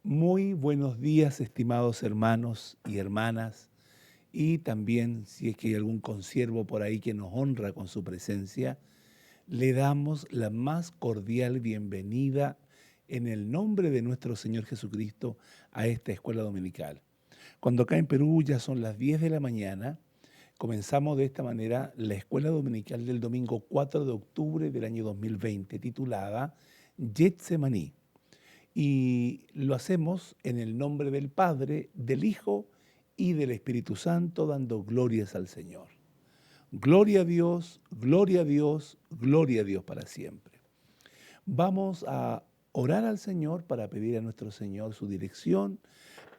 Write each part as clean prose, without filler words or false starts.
Muy buenos días, estimados hermanos y hermanas, y también si es que hay algún consiervo por ahí que nos honra con su presencia, le damos la más cordial bienvenida en el nombre de nuestro Señor Jesucristo a esta escuela dominical. Cuando acá en Perú ya son las 10 de la mañana, comenzamos de esta manera la escuela dominical del domingo 4 de octubre del año 2020, titulada Getsemaní. Y lo hacemos en el nombre del Padre, del Hijo y del Espíritu Santo, dando glorias al Señor. Gloria a Dios, gloria a Dios, gloria a Dios para siempre. Vamos a orar al Señor para pedir a nuestro Señor su dirección,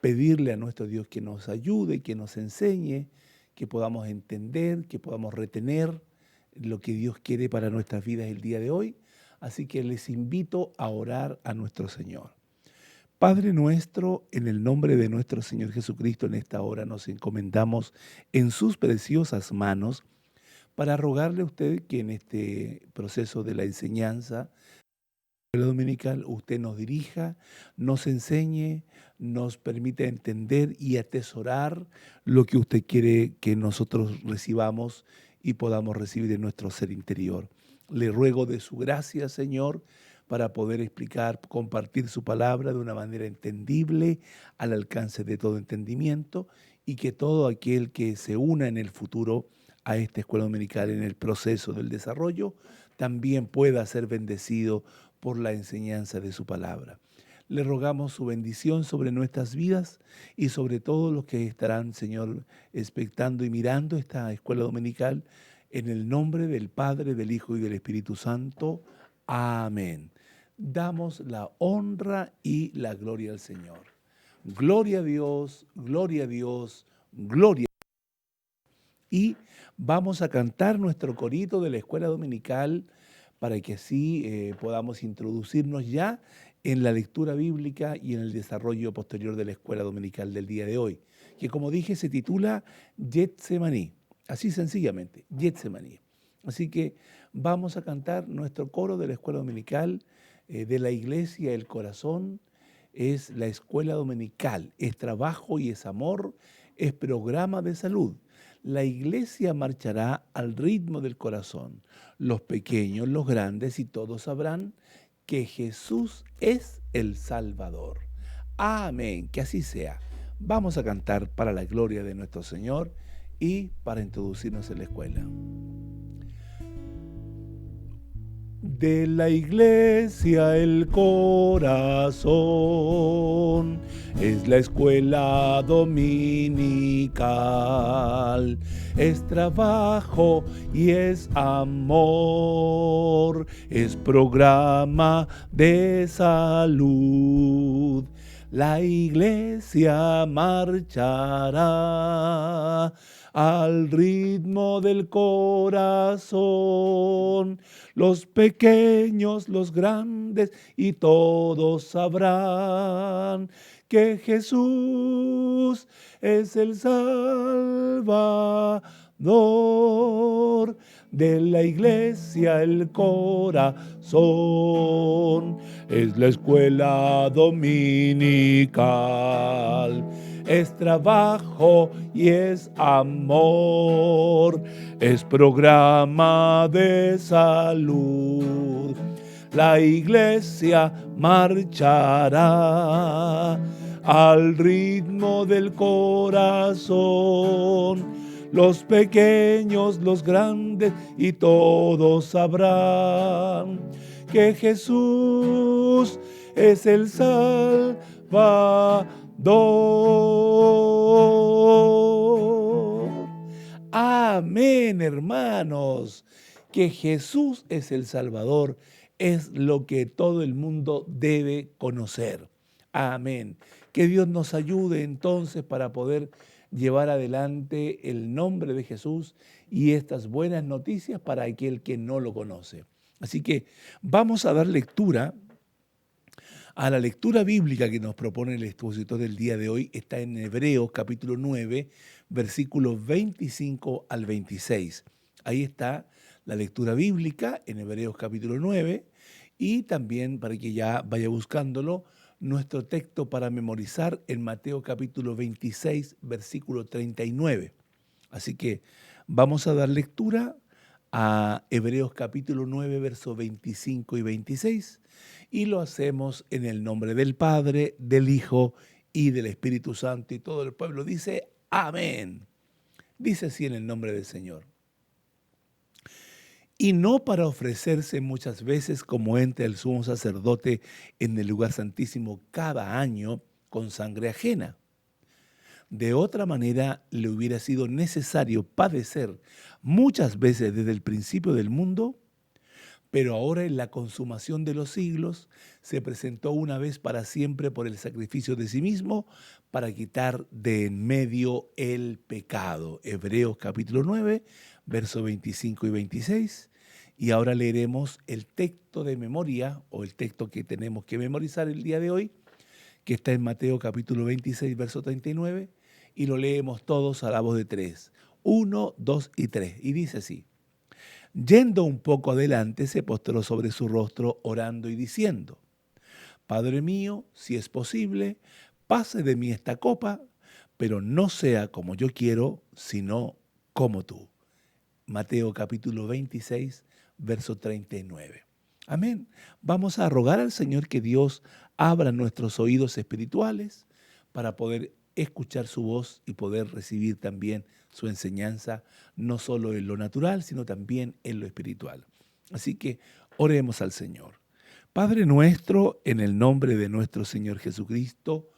pedirle a nuestro Dios que nos ayude, que nos enseñe, que podamos entender, que podamos retener lo que Dios quiere para nuestras vidas el día de hoy. Así que les invito a orar a nuestro Señor. Padre nuestro, en el nombre de nuestro Señor Jesucristo, en esta hora nos encomendamos en sus preciosas manos para rogarle a usted que en este proceso de la enseñanza dominical usted nos dirija, nos enseñe, nos permita entender y atesorar lo que usted quiere que nosotros recibamos y podamos recibir en nuestro ser interior. Le ruego de su gracia, Señor, para poder explicar, compartir su palabra de una manera entendible, al alcance de todo entendimiento, y que todo aquel que se una en el futuro a esta escuela dominical en el proceso del desarrollo, también pueda ser bendecido por la enseñanza de su palabra. Le rogamos su bendición sobre nuestras vidas y sobre todos los que estarán, Señor, expectando y mirando esta escuela dominical, en el nombre del Padre, del Hijo y del Espíritu Santo. Amén. Damos la honra y la gloria al Señor. Gloria a Dios, gloria a Dios, gloria. Y vamos a cantar nuestro corito de la escuela dominical para que así podamos introducirnos ya en la lectura bíblica y en el desarrollo posterior de la escuela dominical del día de hoy, que como dije se titula Getsemaní, así sencillamente, Getsemaní. Así que vamos a cantar nuestro coro de la escuela dominical de la Iglesia El Corazón. Es la escuela dominical, es trabajo y es amor, es programa de salud. La iglesia marchará al ritmo del corazón. Los pequeños, los grandes y todos sabrán que Jesús es el Salvador. Amén, que así sea. Vamos a cantar para la gloria de nuestro Señor y para introducirnos en la escuela. De la iglesia El Corazón es la escuela dominical, es trabajo y es amor, es programa de salud. La iglesia marchará al ritmo del corazón. Los pequeños, los grandes y todos sabrán que Jesús es el Salvador. De la iglesia El Corazón es la escuela dominical, es trabajo y es amor, es programa de salud. La iglesia marchará al ritmo del corazón. Los pequeños, los grandes y todos sabrán que Jesús es el Salvador. Amén, hermanos. Que Jesús es el Salvador es lo que todo el mundo debe conocer. Amén. Que Dios nos ayude entonces para poder llevar adelante el nombre de Jesús y estas buenas noticias para aquel que no lo conoce. Así que vamos a dar lectura a la lectura bíblica que nos propone el expositor del día de hoy. Está en Hebreos capítulo 9, versículos 25 al 26. Ahí está la lectura bíblica en Hebreos capítulo 9 y también para que ya vaya buscándolo, nuestro texto para memorizar en Mateo capítulo 26, versículo 39. Así que vamos a dar lectura a Hebreos capítulo 9, versos 25 y 26, y lo hacemos en el nombre del Padre, del Hijo y del Espíritu Santo, y todo el pueblo dice amén. Dice así en el nombre del Señor. Y no para ofrecerse muchas veces como entra el sumo sacerdote en el lugar santísimo cada año con sangre ajena. De otra manera le hubiera sido necesario padecer muchas veces desde el principio del mundo, pero ahora en la consumación de los siglos se presentó una vez para siempre por el sacrificio de sí mismo para quitar de en medio el pecado. Hebreos capítulo 9, versos 25 y 26. Y ahora leeremos el texto de memoria o el texto que tenemos que memorizar el día de hoy, que está en Mateo capítulo 26, verso 39, y lo leemos todos a la voz de tres. 1, 2 y 3. Y dice así. Yendo un poco adelante, se postró sobre su rostro, orando y diciendo, Padre mío, si es posible, pase de mí esta copa, pero no sea como yo quiero, sino como tú. Mateo capítulo 26, verso 39. Amén. Vamos a rogar al Señor que Dios abra nuestros oídos espirituales para poder escuchar su voz y poder recibir también su enseñanza, no solo en lo natural, sino también en lo espiritual. Así que oremos al Señor. Padre nuestro, en el nombre de nuestro Señor Jesucristo,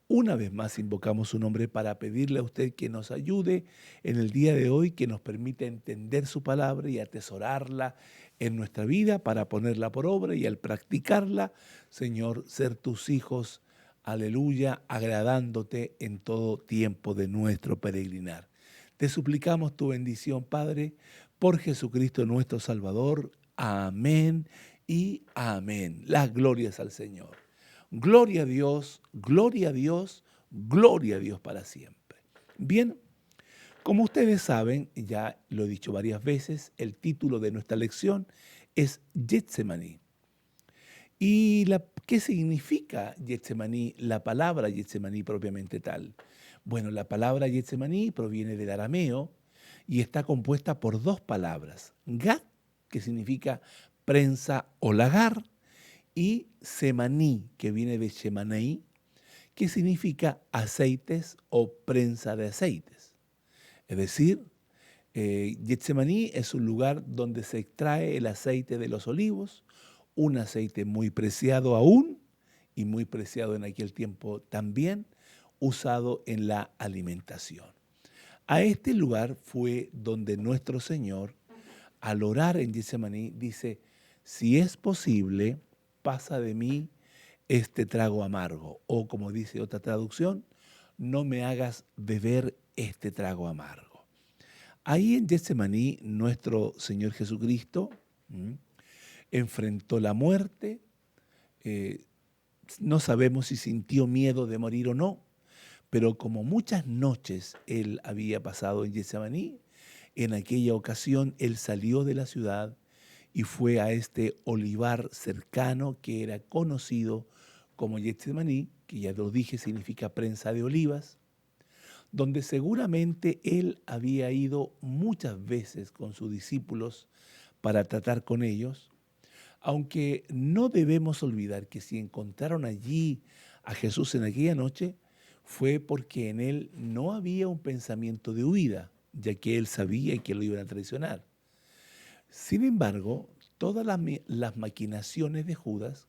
una vez más invocamos su nombre para pedirle a usted que nos ayude en el día de hoy, que nos permita entender su palabra y atesorarla en nuestra vida para ponerla por obra y al practicarla, Señor, ser tus hijos, aleluya, agradándote en todo tiempo de nuestro peregrinar. Te suplicamos tu bendición, Padre, por Jesucristo nuestro Salvador. Amén y amén. Las glorias al Señor. Gloria a Dios, gloria a Dios, gloria a Dios para siempre. Bien, como ustedes saben, ya lo he dicho varias veces, el título de nuestra lección es Getsemaní. ¿Y qué significa Getsemaní, la palabra Getsemaní propiamente tal? Bueno, la palabra Getsemaní proviene del arameo y está compuesta por dos palabras. Gat, que significa prensa o lagar, y semaní, que viene de shemanaí, que significa aceites o prensa de aceites. Es decir, Getsemaní es un lugar donde se extrae el aceite de los olivos, un aceite muy preciado aún y muy preciado en aquel tiempo también, usado en la alimentación. A este lugar fue donde nuestro Señor, al orar en Getsemaní, dice, si es posible, pasa de mí este trago amargo. O como dice otra traducción, no me hagas beber este trago amargo. Ahí en Getsemaní, nuestro Señor Jesucristo enfrentó la muerte. No sabemos si sintió miedo de morir o no, pero como muchas noches él había pasado en Getsemaní, en aquella ocasión él salió de la ciudad y fue a este olivar cercano que era conocido como Getsemaní, que ya lo dije significa prensa de olivas, donde seguramente él había ido muchas veces con sus discípulos para tratar con ellos, aunque no debemos olvidar que si encontraron allí a Jesús en aquella noche, fue porque en él no había un pensamiento de huida, ya que él sabía que lo iban a traicionar. Sin embargo, todas las maquinaciones de Judas,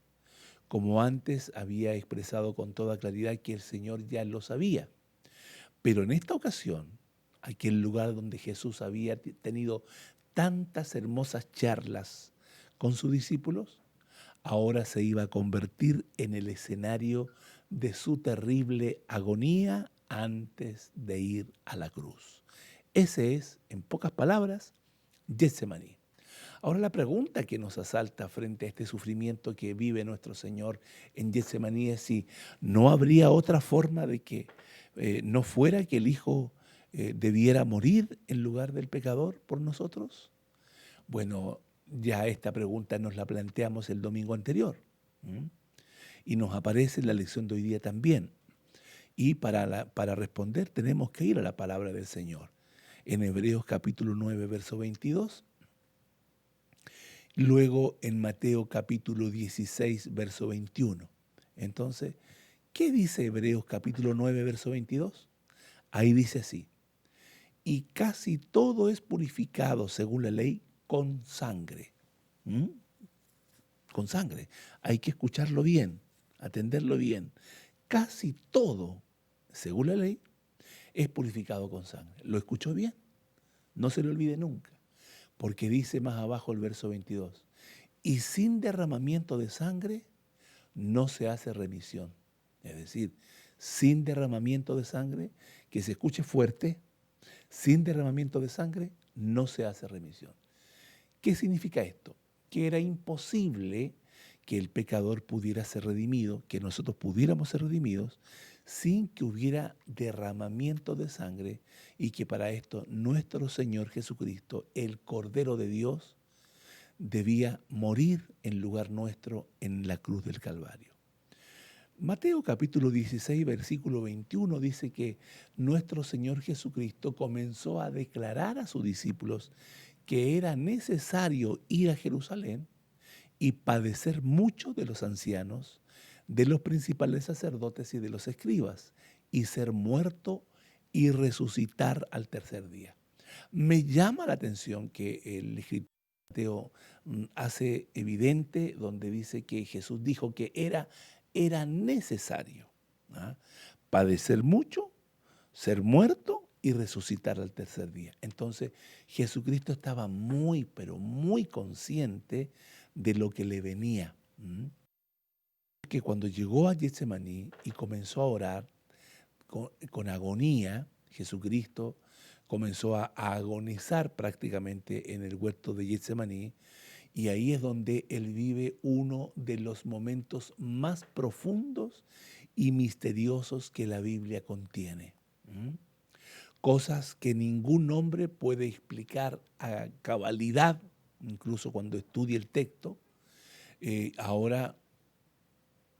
como antes había expresado con toda claridad que el Señor ya lo sabía. Pero en esta ocasión, aquel lugar donde Jesús había tenido tantas hermosas charlas con sus discípulos, ahora se iba a convertir en el escenario de su terrible agonía antes de ir a la cruz. Ese es, en pocas palabras, Getsemaní. Ahora la pregunta que nos asalta frente a este sufrimiento que vive nuestro Señor en Getsemaní es si no habría otra forma de que no fuera que el Hijo debiera morir en lugar del pecador por nosotros. Bueno, ya esta pregunta nos la planteamos el domingo anterior. y nos aparece en la lección de hoy día también. Y para responder tenemos que ir a la palabra del Señor. En Hebreos capítulo 9, verso 22. Luego en Mateo capítulo 16, verso 21. Entonces, ¿qué dice Hebreos capítulo 9, verso 22? Ahí dice así: y casi todo es purificado según la ley con sangre. ¿Mm? Con sangre. Hay que escucharlo bien, atenderlo bien. Casi todo, según la ley, es purificado con sangre. ¿Lo escuchó bien? No se lo olvide nunca, porque dice más abajo el verso 22, y sin derramamiento de sangre no se hace remisión. Es decir, sin derramamiento de sangre, que se escuche fuerte, sin derramamiento de sangre no se hace remisión. ¿Qué significa esto? Que era imposible que el pecador pudiera ser redimido, que nosotros pudiéramos ser redimidos, sin que hubiera derramamiento de sangre, y que para esto nuestro Señor Jesucristo, el Cordero de Dios, debía morir en lugar nuestro en la cruz del Calvario. Mateo capítulo 16, versículo 21 dice que nuestro Señor Jesucristo comenzó a declarar a sus discípulos que era necesario ir a Jerusalén y padecer mucho de los ancianos, de los principales sacerdotes y de los escribas, y ser muerto y resucitar al tercer día. Me llama la atención que el escritor Mateo hace evidente donde dice que Jesús dijo que era necesario, ¿ah?, padecer mucho, ser muerto y resucitar al tercer día. Entonces Jesucristo estaba muy, pero muy consciente de lo que le venía. Que cuando llegó a Getsemaní y comenzó a orar con agonía, Jesucristo comenzó a agonizar prácticamente en el huerto de Getsemaní, y ahí es donde él vive uno de los momentos más profundos y misteriosos que la Biblia contiene. Cosas que ningún hombre puede explicar a cabalidad, incluso cuando estudia el texto. Ahora,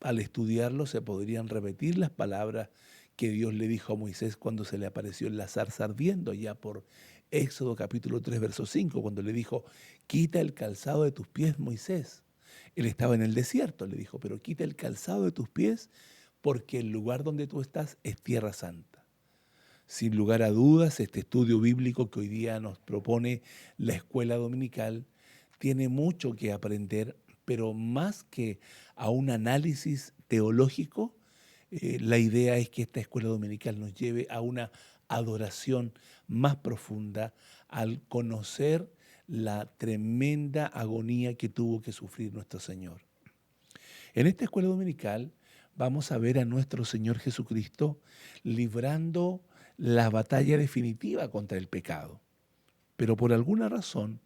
al estudiarlo, se podrían repetir las palabras que Dios le dijo a Moisés cuando se le apareció en la zarza ardiendo, ya por Éxodo capítulo 3, verso 5, cuando le dijo: quita el calzado de tus pies, Moisés. Él estaba en el desierto, le dijo, pero quita el calzado de tus pies porque el lugar donde tú estás es tierra santa. Sin lugar a dudas, este estudio bíblico que hoy día nos propone la escuela dominical tiene mucho que aprender, pero más que a un análisis teológico, la idea es que esta escuela dominical nos lleve a una adoración más profunda al conocer la tremenda agonía que tuvo que sufrir nuestro Señor. En esta escuela dominical vamos a ver a nuestro Señor Jesucristo librando la batalla definitiva contra el pecado. Pero por alguna razón,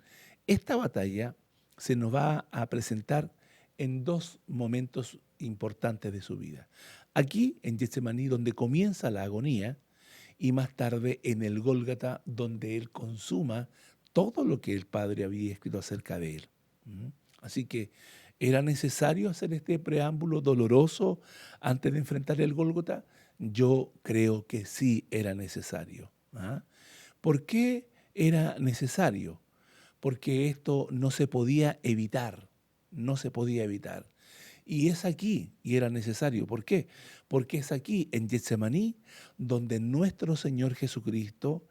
esta batalla se nos va a presentar en dos momentos importantes de su vida. Aquí, en Getsemaní, donde comienza la agonía, y más tarde en el Gólgata, donde él consuma todo lo que el Padre había escrito acerca de él. Así que, ¿era necesario hacer este preámbulo doloroso antes de enfrentar el Gólgota? Yo creo que sí era necesario. ¿Por qué era necesario? Porque esto no se podía evitar, no se podía evitar. Y es aquí, y era necesario. ¿Por qué? Porque es aquí, en Getsemaní, donde nuestro Señor Jesucristo,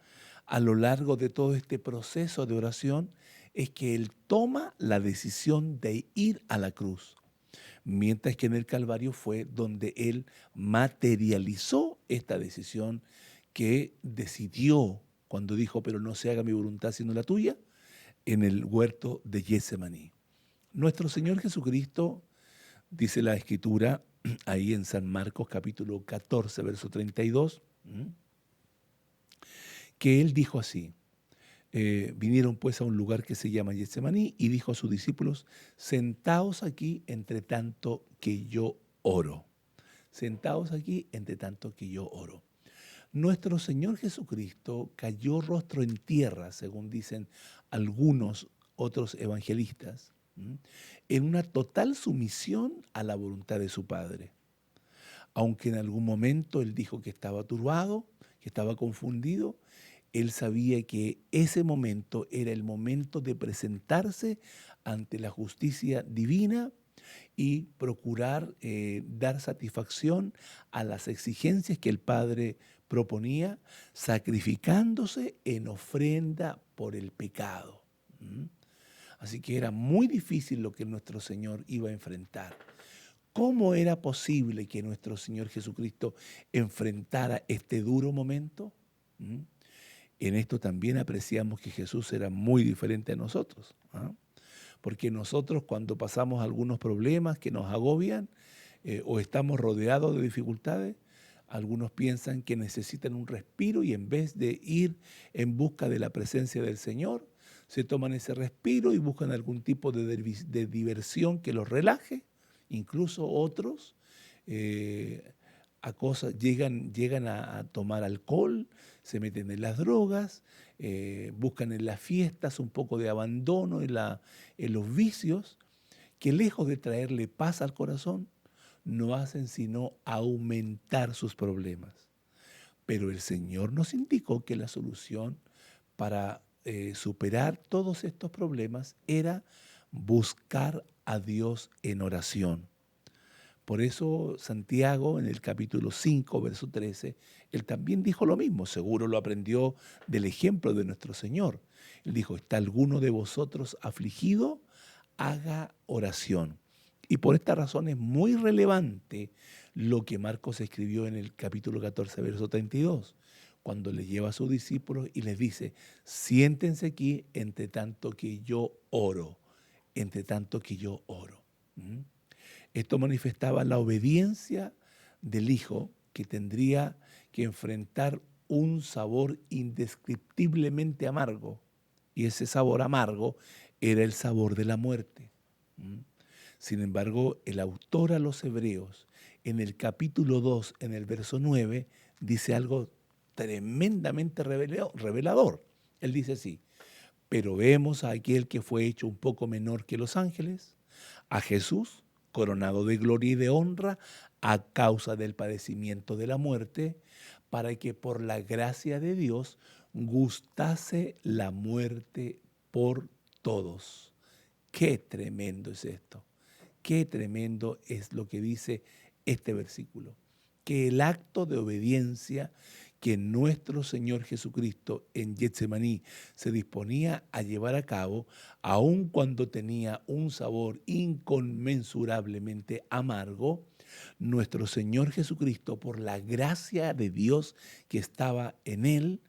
a lo largo de todo este proceso de oración, es que Él toma la decisión de ir a la cruz. Mientras que en el Calvario fue donde Él materializó esta decisión que decidió cuando dijo: pero no se haga mi voluntad sino la tuya, en el huerto de Getsemaní. Nuestro Señor Jesucristo, dice la Escritura, ahí en San Marcos capítulo 14, verso 32, que Él dijo así: vinieron pues a un lugar que se llama Getsemaní y dijo a sus discípulos: sentaos aquí entre tanto que yo oro. Sentaos aquí entre tanto que yo oro. Nuestro Señor Jesucristo cayó rostro en tierra, según dicen algunos otros evangelistas, ¿m? En una total sumisión a la voluntad de su Padre. Aunque en algún momento él dijo que estaba turbado, que estaba confundido, él sabía que ese momento era el momento de presentarse ante la justicia divina y procurar dar satisfacción a las exigencias que el Padre proponía, sacrificándose en ofrenda por el pecado. ¿Mm? Así que era muy difícil lo que nuestro Señor iba a enfrentar. ¿Cómo era posible que nuestro Señor Jesucristo enfrentara este duro momento? ¿Mm? En esto también apreciamos que Jesús era muy diferente a nosotros, ¿ah? Porque nosotros cuando pasamos algunos problemas que nos agobian o estamos rodeados de dificultades, algunos piensan que necesitan un respiro y en vez de ir en busca de la presencia del Señor, se toman ese respiro y buscan algún tipo de diversión que los relaje. Incluso otros llegan a tomar alcohol, se meten en las drogas, buscan en las fiestas un poco de abandono en los vicios, que lejos de traerle paz al corazón, no hacen sino aumentar sus problemas. Pero el Señor nos indicó que la solución para superar todos estos problemas era buscar a Dios en oración. Por eso Santiago, en el capítulo 5, verso 13, él también dijo lo mismo, seguro lo aprendió del ejemplo de nuestro Señor. Él dijo, ¿está alguno de vosotros afligido? Haga oración. Y por esta razón es muy relevante lo que Marcos escribió en el capítulo 14, verso 32, cuando le lleva a sus discípulos y les dice, siéntense aquí entre tanto que yo oro, entre tanto que yo oro. ¿Mm? Esto manifestaba la obediencia del Hijo que tendría que enfrentar un sabor indescriptiblemente amargo. Y ese sabor amargo era el sabor de la muerte. ¿Mm? Sin embargo, el autor a los Hebreos, en el capítulo 2, en el verso 9, dice algo tremendamente revelador. Él dice así, pero vemos a aquel que fue hecho un poco menor que los ángeles, a Jesús, coronado de gloria y de honra a causa del padecimiento de la muerte, para que por la gracia de Dios gustase la muerte por todos. Qué tremendo es esto. Qué tremendo es lo que dice este versículo. Que el acto de obediencia que nuestro Señor Jesucristo en Getsemaní se disponía a llevar a cabo, aun cuando tenía un sabor inconmensurablemente amargo, nuestro Señor Jesucristo, por la gracia de Dios que estaba en él,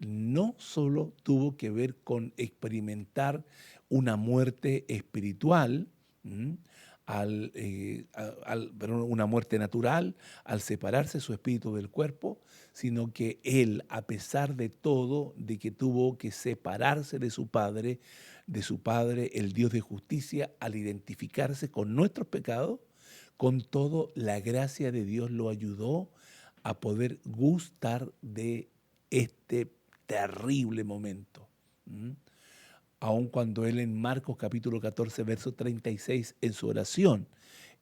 no solo tuvo que ver con experimentar una muerte espiritual, ¿m? Una muerte natural, al separarse su espíritu del cuerpo, sino que él, a pesar de todo, de que tuvo que separarse de su Padre, el Dios de justicia, al identificarse con nuestros pecados, con todo, la gracia de Dios lo ayudó a poder gustar de este terrible momento. ¿Mm? Aun cuando él en Marcos capítulo 14, verso 36, en su oración,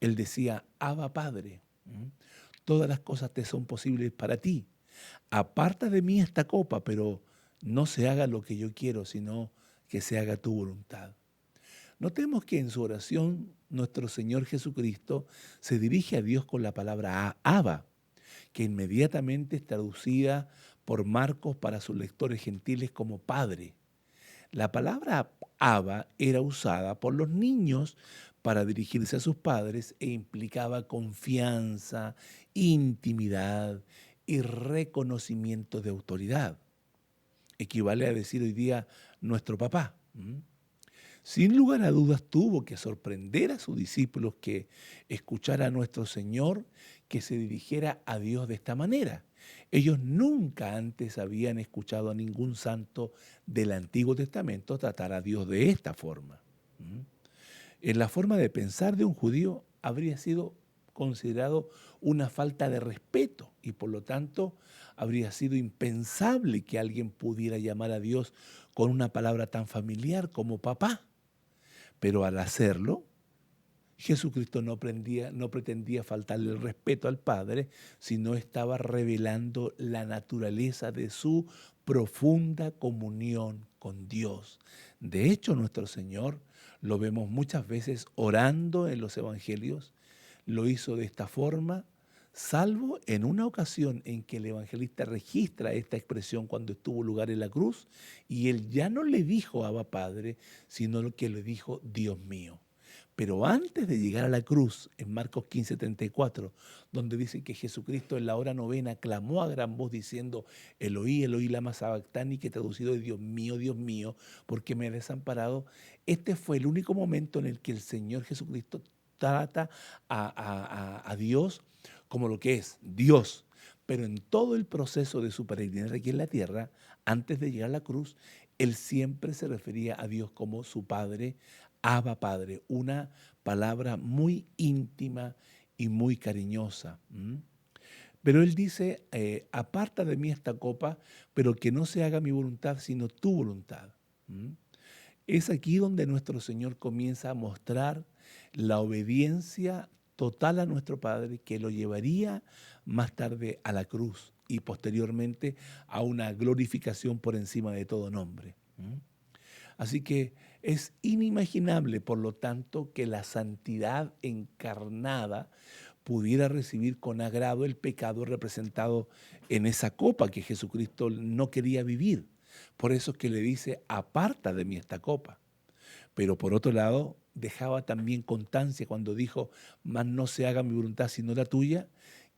él decía, Abba Padre, todas las cosas te son posibles para ti. Aparta de mí esta copa, pero no se haga lo que yo quiero, sino que se haga tu voluntad. Notemos que en su oración nuestro Señor Jesucristo se dirige a Dios con la palabra Abba, que inmediatamente es traducida por Marcos para sus lectores gentiles como Padre. La palabra Abba era usada por los niños para dirigirse a sus padres e implicaba confianza, intimidad y reconocimiento de autoridad. Equivale a decir hoy día nuestro papá. Sin lugar a dudas tuvo que sorprender a sus discípulos que escuchara a nuestro Señor que se dirigiera a Dios de esta manera. Ellos nunca antes habían escuchado a ningún santo del Antiguo Testamento tratar a Dios de esta forma. En la forma de pensar de un judío habría sido considerado una falta de respeto y por lo tanto habría sido impensable que alguien pudiera llamar a Dios con una palabra tan familiar como papá. Pero al hacerlo, Jesucristo no pretendía faltarle el respeto al Padre, sino estaba revelando la naturaleza de su profunda comunión con Dios. De hecho, nuestro Señor lo vemos muchas veces orando en los evangelios, lo hizo de esta forma, salvo en una ocasión en que el evangelista registra esta expresión cuando estuvo lugar en la cruz, y él ya no le dijo Abba Padre, sino lo que le dijo Dios mío. Pero antes de llegar a la cruz, en Marcos 15:34, donde dice que Jesucristo en la hora novena clamó a gran voz diciendo, Eloí, Eloí, lama sabactani, que traducido es Dios mío, ¿por qué me has desamparado? Este fue el único momento en el que el Señor Jesucristo trata a Dios como lo que es Dios. Pero en todo el proceso de su peregrinaje aquí en la tierra, antes de llegar a la cruz, él siempre se refería a Dios como su Padre, Abba Padre, una palabra muy íntima y muy cariñosa. Pero él dice, aparta de mí esta copa, pero que no se haga mi voluntad, sino tu voluntad. Es aquí donde nuestro Señor comienza a mostrar la obediencia total a nuestro Padre, que lo llevaría más tarde a la cruz y posteriormente a una glorificación por encima de todo nombre. Así que es inimaginable, por lo tanto, que la santidad encarnada pudiera recibir con agrado el pecado representado en esa copa que Jesucristo no quería vivir. Por eso es que le dice, aparta de mí esta copa. Pero por otro lado, dejaba también constancia cuando dijo, mas no se haga mi voluntad sino la tuya,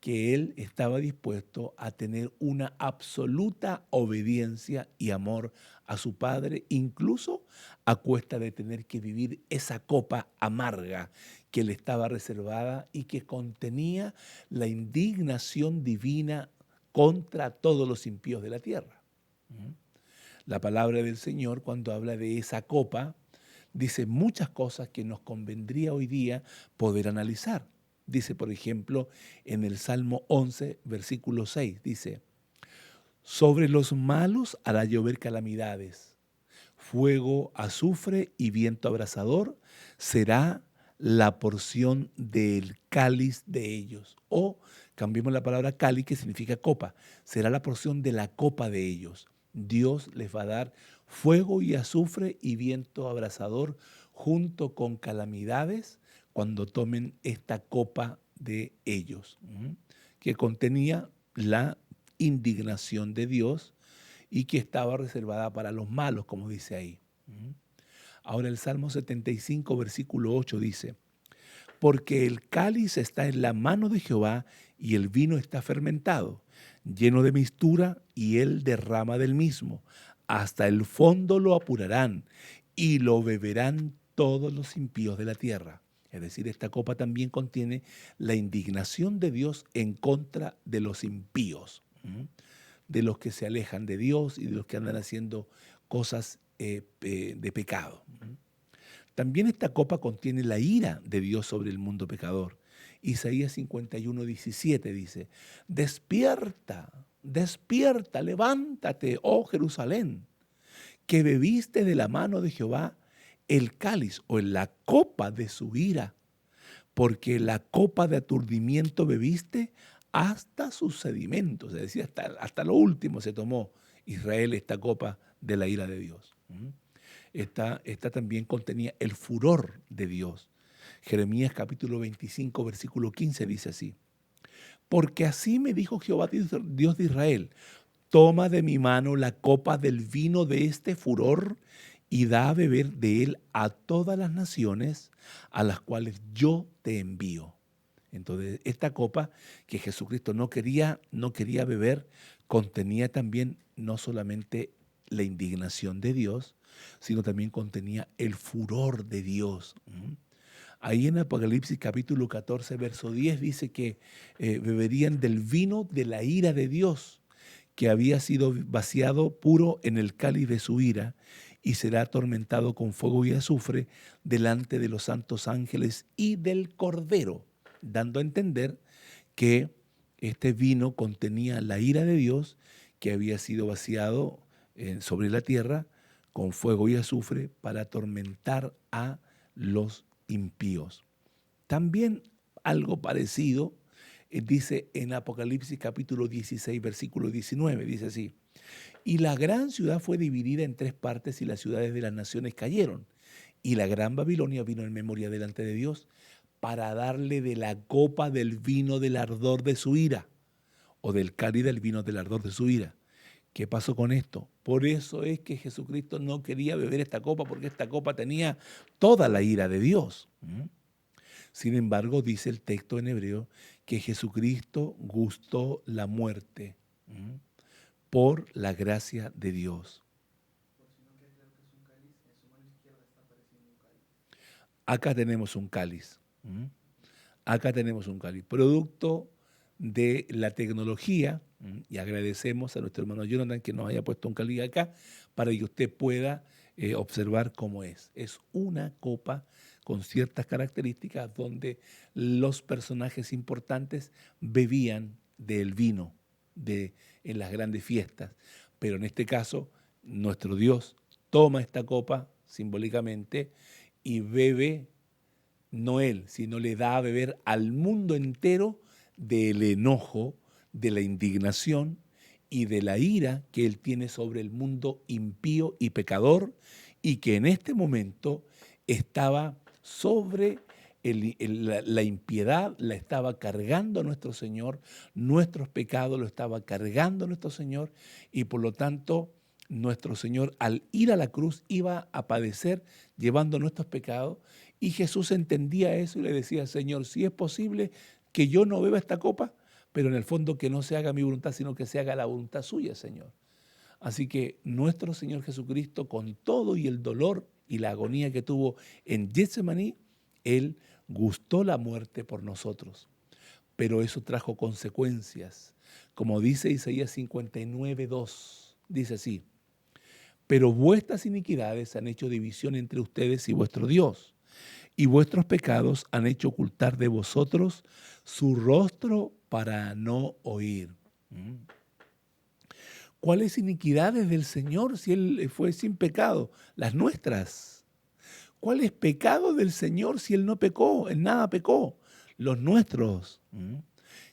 que él estaba dispuesto a tener una absoluta obediencia y amor a su Padre, incluso a cuesta de tener que vivir esa copa amarga que le estaba reservada y que contenía la indignación divina contra todos los impíos de la tierra. La palabra del Señor, cuando habla de esa copa, dice muchas cosas que nos convendría hoy día poder analizar. Dice, por ejemplo, en el Salmo 11, versículo 6, dice, sobre los malos hará llover calamidades, fuego, azufre y viento abrasador será la porción del cáliz de ellos. O cambiemos la palabra cáliz, que significa copa, será la porción de la copa de ellos. Dios les va a dar fuego y azufre y viento abrasador junto con calamidades cuando tomen esta copa de ellos, que contenía la indignación de Dios y que estaba reservada para los malos, como dice ahí. Ahora el Salmo 75, versículo 8 dice, porque el cáliz está en la mano de Jehová y el vino está fermentado, lleno de mistura, y él derrama del mismo. Hasta el fondo lo apurarán y lo beberán todos los impíos de la tierra. Es decir, esta copa también contiene la indignación de Dios en contra de los impíos, de los que se alejan de Dios y de los que andan haciendo cosas de pecado. También esta copa contiene la ira de Dios sobre el mundo pecador. Isaías 51, 17 dice, despierta, despierta, levántate, oh Jerusalén, que bebiste de la mano de Jehová el cáliz o en la copa de su ira, porque la copa de aturdimiento bebiste hasta sus sedimentos. Es decir, hasta lo último se tomó Israel esta copa de la ira de Dios. Esta también contenía el furor de Dios. Jeremías capítulo 25, versículo 15 dice así, porque así me dijo Jehová Dios de Israel, toma de mi mano la copa del vino de este furor y da a beber de él a todas las naciones a las cuales yo te envío. Entonces, esta copa que Jesucristo no quería beber, contenía también no solamente la indignación de Dios, sino también contenía el furor de Dios. Ahí en Apocalipsis capítulo 14, verso 10 dice que beberían del vino de la ira de Dios, que había sido vaciado puro en el cáliz de su ira, y será atormentado con fuego y azufre delante de los santos ángeles y del Cordero, dando a entender que este vino contenía la ira de Dios que había sido vaciado sobre la tierra con fuego y azufre para atormentar a los impíos. También algo parecido dice en Apocalipsis capítulo 16, versículo 19, dice así: y la gran ciudad fue dividida en tres partes y las ciudades de las naciones cayeron. Y la gran Babilonia vino en memoria delante de Dios para darle de la copa del vino del ardor de su ira, o del cáliz del vino del ardor de su ira. ¿Qué pasó con esto? Por eso es que Jesucristo no quería beber esta copa, porque esta copa tenía toda la ira de Dios. Sin embargo, dice el texto en hebreo que Jesucristo gustó la muerte por la gracia de Dios. Acá tenemos un cáliz. Acá tenemos un cáliz, producto de la tecnología, y agradecemos a nuestro hermano Jonathan que nos haya puesto un cáliz acá para que usted pueda observar cómo es. Es una copa con ciertas características donde los personajes importantes bebían del vino en las grandes fiestas. Pero en este caso, nuestro Dios toma esta copa simbólicamente y bebe, no él, sino le da a beber al mundo entero del enojo, de la indignación y de la ira que él tiene sobre el mundo impío y pecador, y que en este momento estaba sobre la impiedad, la estaba cargando nuestro Señor, nuestros pecados lo estaba cargando nuestro Señor, y por lo tanto nuestro Señor al ir a la cruz iba a padecer llevando nuestros pecados. Y Jesús entendía eso y le decía: Señor, si es posible que yo no beba esta copa, pero en el fondo que no se haga mi voluntad, sino que se haga la voluntad suya, Señor. Así que nuestro Señor Jesucristo, con todo y el dolor y la agonía que tuvo en Getsemaní, Él gustó la muerte por nosotros. Pero eso trajo consecuencias. Como dice Isaías 59, 2, dice así: pero vuestras iniquidades han hecho división entre ustedes y vuestro Dios, y vuestros pecados han hecho ocultar de vosotros su rostro para no oír. ¿Cuáles iniquidades del Señor si Él fue sin pecado? Las nuestras. ¿Cuáles pecados del Señor si Él no pecó? En nada pecó. Los nuestros.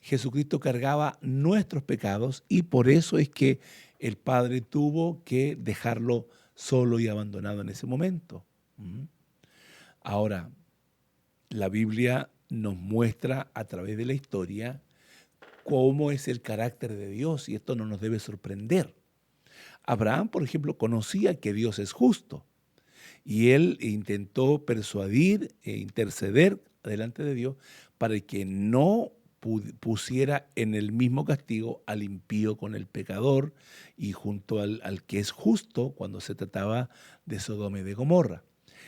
Jesucristo cargaba nuestros pecados y por eso es que el Padre tuvo que dejarlo solo y abandonado en ese momento. Ahora, la Biblia nos muestra a través de la historia cómo es el carácter de Dios, y esto no nos debe sorprender. Abraham, por ejemplo, conocía que Dios es justo y él intentó persuadir e interceder delante de Dios para que no pusiera en el mismo castigo al impío con el pecador y junto al que es justo cuando se trataba de Sodoma y de Gomorra.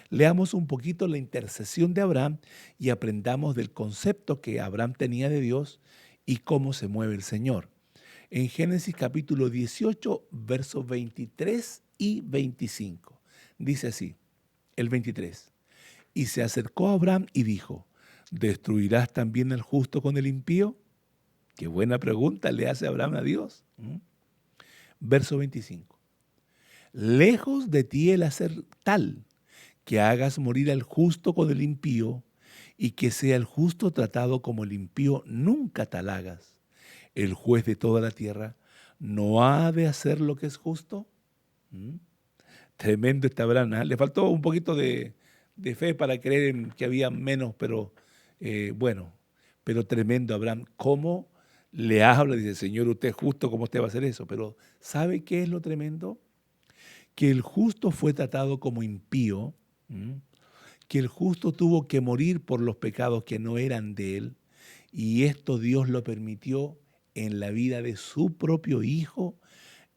Leamos un poquito la intercesión de Abraham y aprendamos del concepto que Abraham tenía de Dios y cómo se mueve el Señor. En Génesis capítulo 18, versos 23 y 25. Dice así, el 23. Y se acercó a Abraham y dijo: ¿destruirás también al justo con el impío? Qué buena pregunta le hace Abraham a Dios. Verso 25. Lejos de ti el hacer tal que hagas morir al justo con el impío, y que sea el justo tratado como el impío, nunca tal hagas. El juez de toda la tierra no ha de hacer lo que es justo. Tremendo este Abraham, ¿eh? Le faltó un poquito de fe para creer en que había menos, pero bueno, pero tremendo Abraham. ¿Cómo le habla? Dice: Señor, usted es justo, ¿cómo usted va a hacer eso? Pero ¿sabe qué es lo tremendo? Que el justo fue tratado como impío, que el justo tuvo que morir por los pecados que no eran de él, y esto Dios lo permitió en la vida de su propio Hijo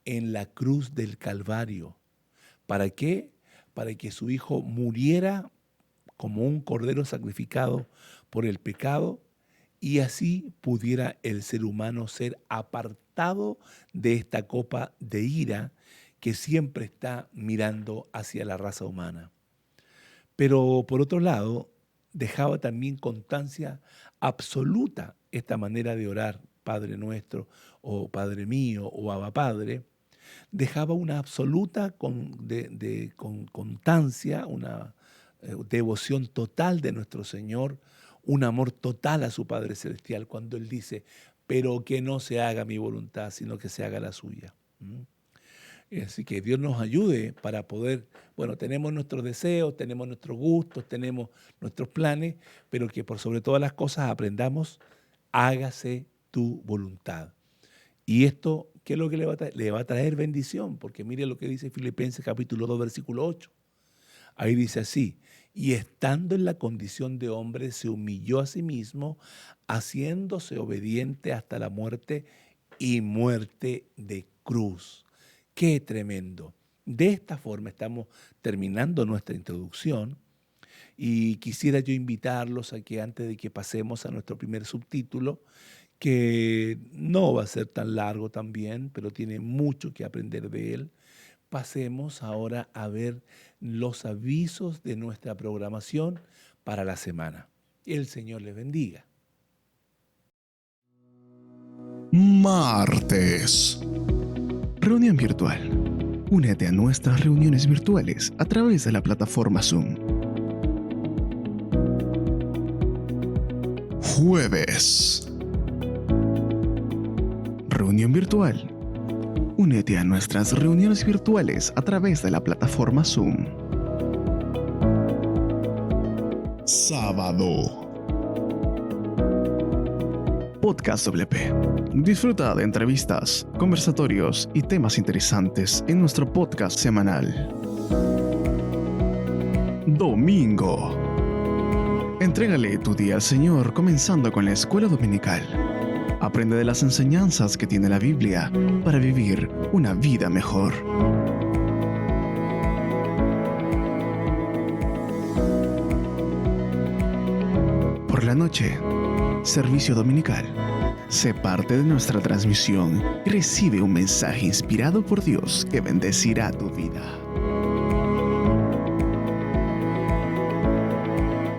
en la cruz del Calvario. ¿Para qué? Para que su Hijo muriera como un cordero sacrificado por el pecado, y así pudiera el ser humano ser apartado de esta copa de ira que siempre está mirando hacia la raza humana. Pero por otro lado, dejaba también constancia absoluta esta manera de orar, Padre nuestro, o Padre mío, o Abba Padre. Dejaba una absoluta constancia, una devoción total de nuestro Señor, un amor total a su Padre Celestial, cuando Él dice, pero que no se haga mi voluntad, sino que se haga la suya. ¿Mm? Así que Dios nos ayude para poder, bueno, tenemos nuestros deseos, tenemos nuestros gustos, tenemos nuestros planes, pero que por sobre todas las cosas aprendamos, hágase tu voluntad. Y esto, ¿qué es lo que le va a traer? Le va a traer bendición, porque mire lo que dice Filipenses capítulo 2, versículo 8. Ahí dice así, y estando en la condición de hombre, se humilló a sí mismo, haciéndose obediente hasta la muerte y muerte de cruz. ¡Qué tremendo! De esta forma estamos terminando nuestra introducción y quisiera yo invitarlos a que antes de que pasemos a nuestro primer subtítulo, que no va a ser tan largo también, pero tiene mucho que aprender de él, pasemos ahora a ver los avisos de nuestra programación para la semana. El Señor les bendiga. Martes. Reunión virtual. Únete a nuestras reuniones virtuales a través de la plataforma Zoom. Jueves. Reunión virtual. Únete a nuestras reuniones virtuales a través de la plataforma Zoom. Sábado. Podcast WP. Disfruta de entrevistas, conversatorios y temas interesantes en nuestro podcast semanal. Domingo. Entrégale tu día al Señor comenzando con la escuela dominical. Aprende de las enseñanzas que tiene la Biblia para vivir una vida mejor. Por la noche, servicio dominical. Sé parte de nuestra transmisión y recibe un mensaje inspirado por Dios que bendecirá tu vida.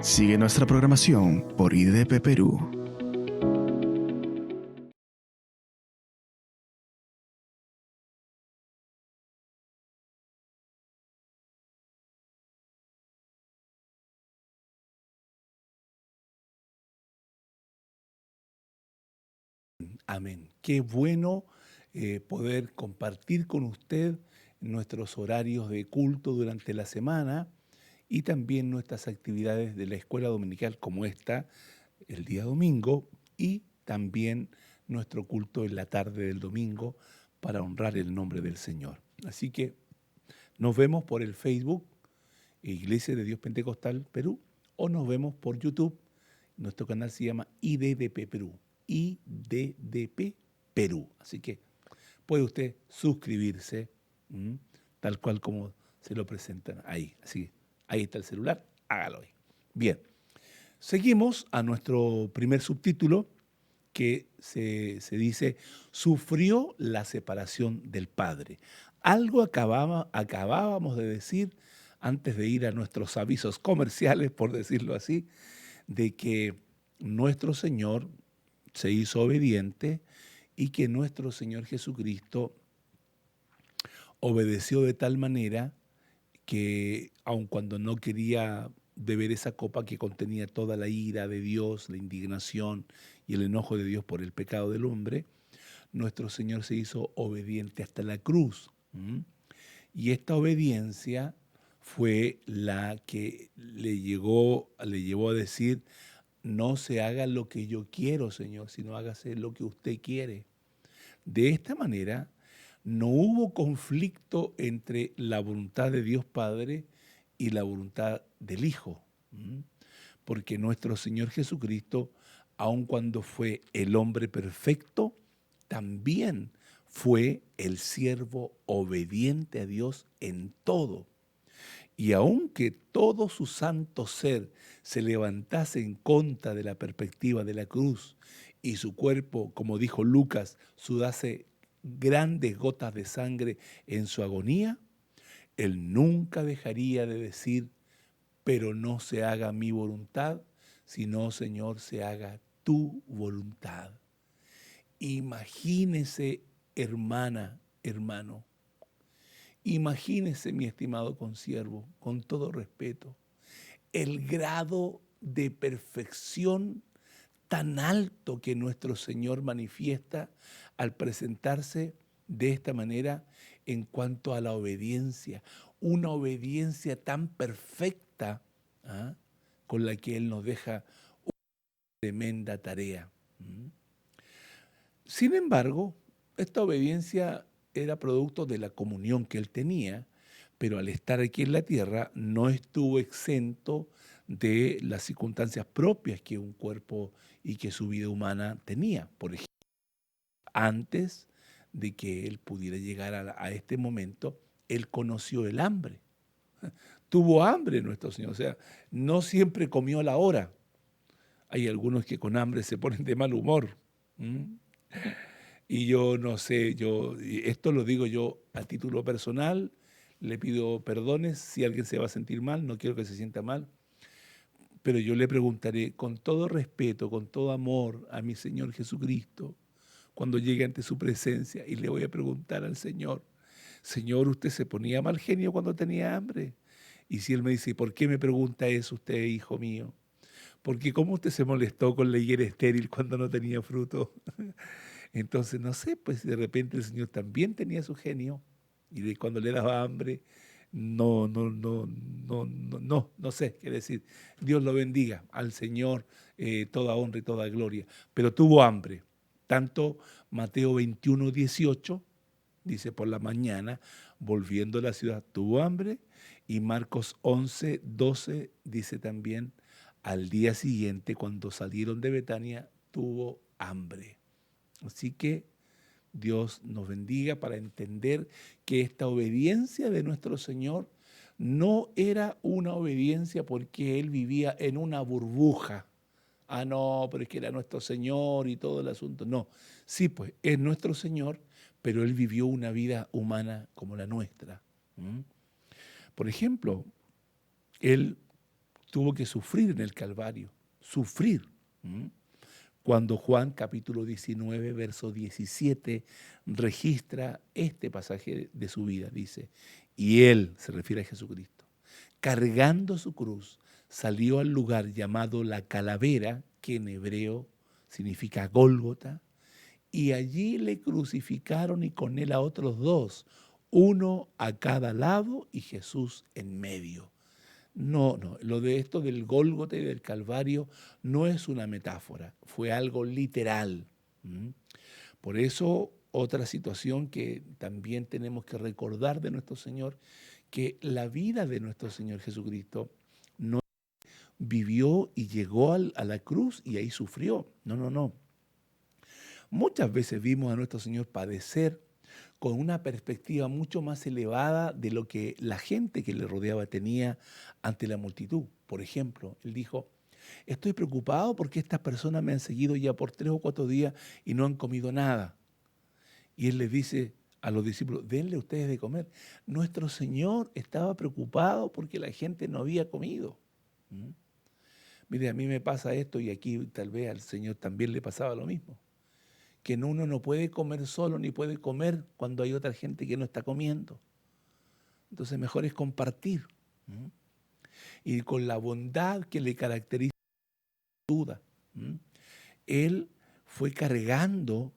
Sigue nuestra programación por IDP Perú. Amén. Qué bueno poder compartir con usted nuestros horarios de culto durante la semana y también nuestras actividades de la escuela dominical como esta, el día domingo, y también nuestro culto en la tarde del domingo para honrar el nombre del Señor. Así que nos vemos por el Facebook, Iglesia de Dios Pentecostal Perú, o nos vemos por YouTube. Nuestro canal se llama IDDP Perú. IDDP Perú. Así que puede usted suscribirse, tal cual como se lo presentan ahí. Así que ahí está el celular, hágalo ahí. Bien, seguimos a nuestro primer subtítulo que se dice, sufrió la separación del Padre. Algo acabábamos de decir antes de ir a nuestros avisos comerciales, por decirlo así, de que nuestro Señor se hizo obediente y que nuestro Señor Jesucristo obedeció de tal manera que aun cuando no quería beber esa copa que contenía toda la ira de Dios, la indignación y el enojo de Dios por el pecado del hombre, nuestro Señor se hizo obediente hasta la cruz. Y esta obediencia fue la que le llevó a decir, no se haga lo que yo quiero, Señor, sino hágase lo que usted quiere. De esta manera, no hubo conflicto entre la voluntad de Dios Padre y la voluntad del Hijo, porque nuestro Señor Jesucristo, aun cuando fue el hombre perfecto, también fue el siervo obediente a Dios en todo. Y aunque todo su santo ser se levantase en contra de la perspectiva de la cruz y su cuerpo, como dijo Lucas, sudase grandes gotas de sangre en su agonía, él nunca dejaría de decir, pero no se haga mi voluntad, sino, Señor, se haga tu voluntad. Imagínese, hermana, hermano, imagínese, mi estimado consiervo, con todo respeto, el grado de perfección tan alto que nuestro Señor manifiesta al presentarse de esta manera en cuanto a la obediencia, una obediencia tan perfecta, ¿ah?, con la que Él nos deja una tremenda tarea. Sin embargo, esta obediencia era producto de la comunión que Él tenía, pero al estar aquí en la tierra no estuvo exento de las circunstancias propias que un cuerpo y que su vida humana tenía. Por ejemplo, antes de que Él pudiera llegar a este momento, Él conoció el hambre. Tuvo hambre nuestro Señor, o sea, no siempre comió a la hora. Hay algunos que con hambre se ponen de mal humor. Y yo no sé, esto lo digo yo a título personal, le pido perdones si alguien se va a sentir mal, no quiero que se sienta mal, pero yo le preguntaré con todo respeto, con todo amor a mi Señor Jesucristo, cuando llegue ante su presencia, y le voy a preguntar al Señor, Señor, ¿usted se ponía mal genio cuando tenía hambre? Y si Él me dice, ¿por qué me pregunta eso usted, hijo mío? Porque ¿cómo usted se molestó con la higuera estéril cuando no tenía fruto? Entonces, no sé, pues de repente el Señor también tenía su genio y de cuando le daba hambre, no sé qué decir. Dios lo bendiga al Señor, toda honra y toda gloria. Pero tuvo hambre. Tanto Mateo 21:18 dice por la mañana, volviendo a la ciudad, tuvo hambre. Y Marcos 11:12 dice también, al día siguiente, cuando salieron de Betania, tuvo hambre. Así que Dios nos bendiga para entender que esta obediencia de nuestro Señor no era una obediencia porque Él vivía en una burbuja. Ah, no, pero es que era nuestro Señor y todo el asunto. No, sí, pues es nuestro Señor, pero Él vivió una vida humana como la nuestra. Por ejemplo, Él tuvo que sufrir en el Calvario, sufrir. Cuando Juan capítulo 19, verso 17, registra este pasaje de su vida, dice, y Él, se refiere a Jesucristo, cargando su cruz, salió al lugar llamado la Calavera, que en hebreo significa Gólgota, y allí le crucificaron y con Él a otros dos, uno a cada lado y Jesús en medio. No, lo de esto del Gólgota y del Calvario no es una metáfora, fue algo literal. Por eso, otra situación que también tenemos que recordar de nuestro Señor, que la vida de nuestro Señor Jesucristo no vivió y llegó a la cruz y ahí sufrió. No. Muchas veces vimos a nuestro Señor padecer con una perspectiva mucho más elevada de lo que la gente que le rodeaba tenía ante la multitud. Por ejemplo, Él dijo, estoy preocupado porque estas personas me han seguido ya por 3 o 4 días y no han comido nada. Y Él les dice a los discípulos, denle ustedes de comer. Nuestro Señor estaba preocupado porque la gente no había comido. Mire, a mí me pasa esto y aquí tal vez al Señor también le pasaba lo mismo. Que uno no puede comer solo ni puede comer cuando hay otra gente que no está comiendo. Entonces mejor es compartir. Y con la bondad que le caracteriza, duda. Él fue cargando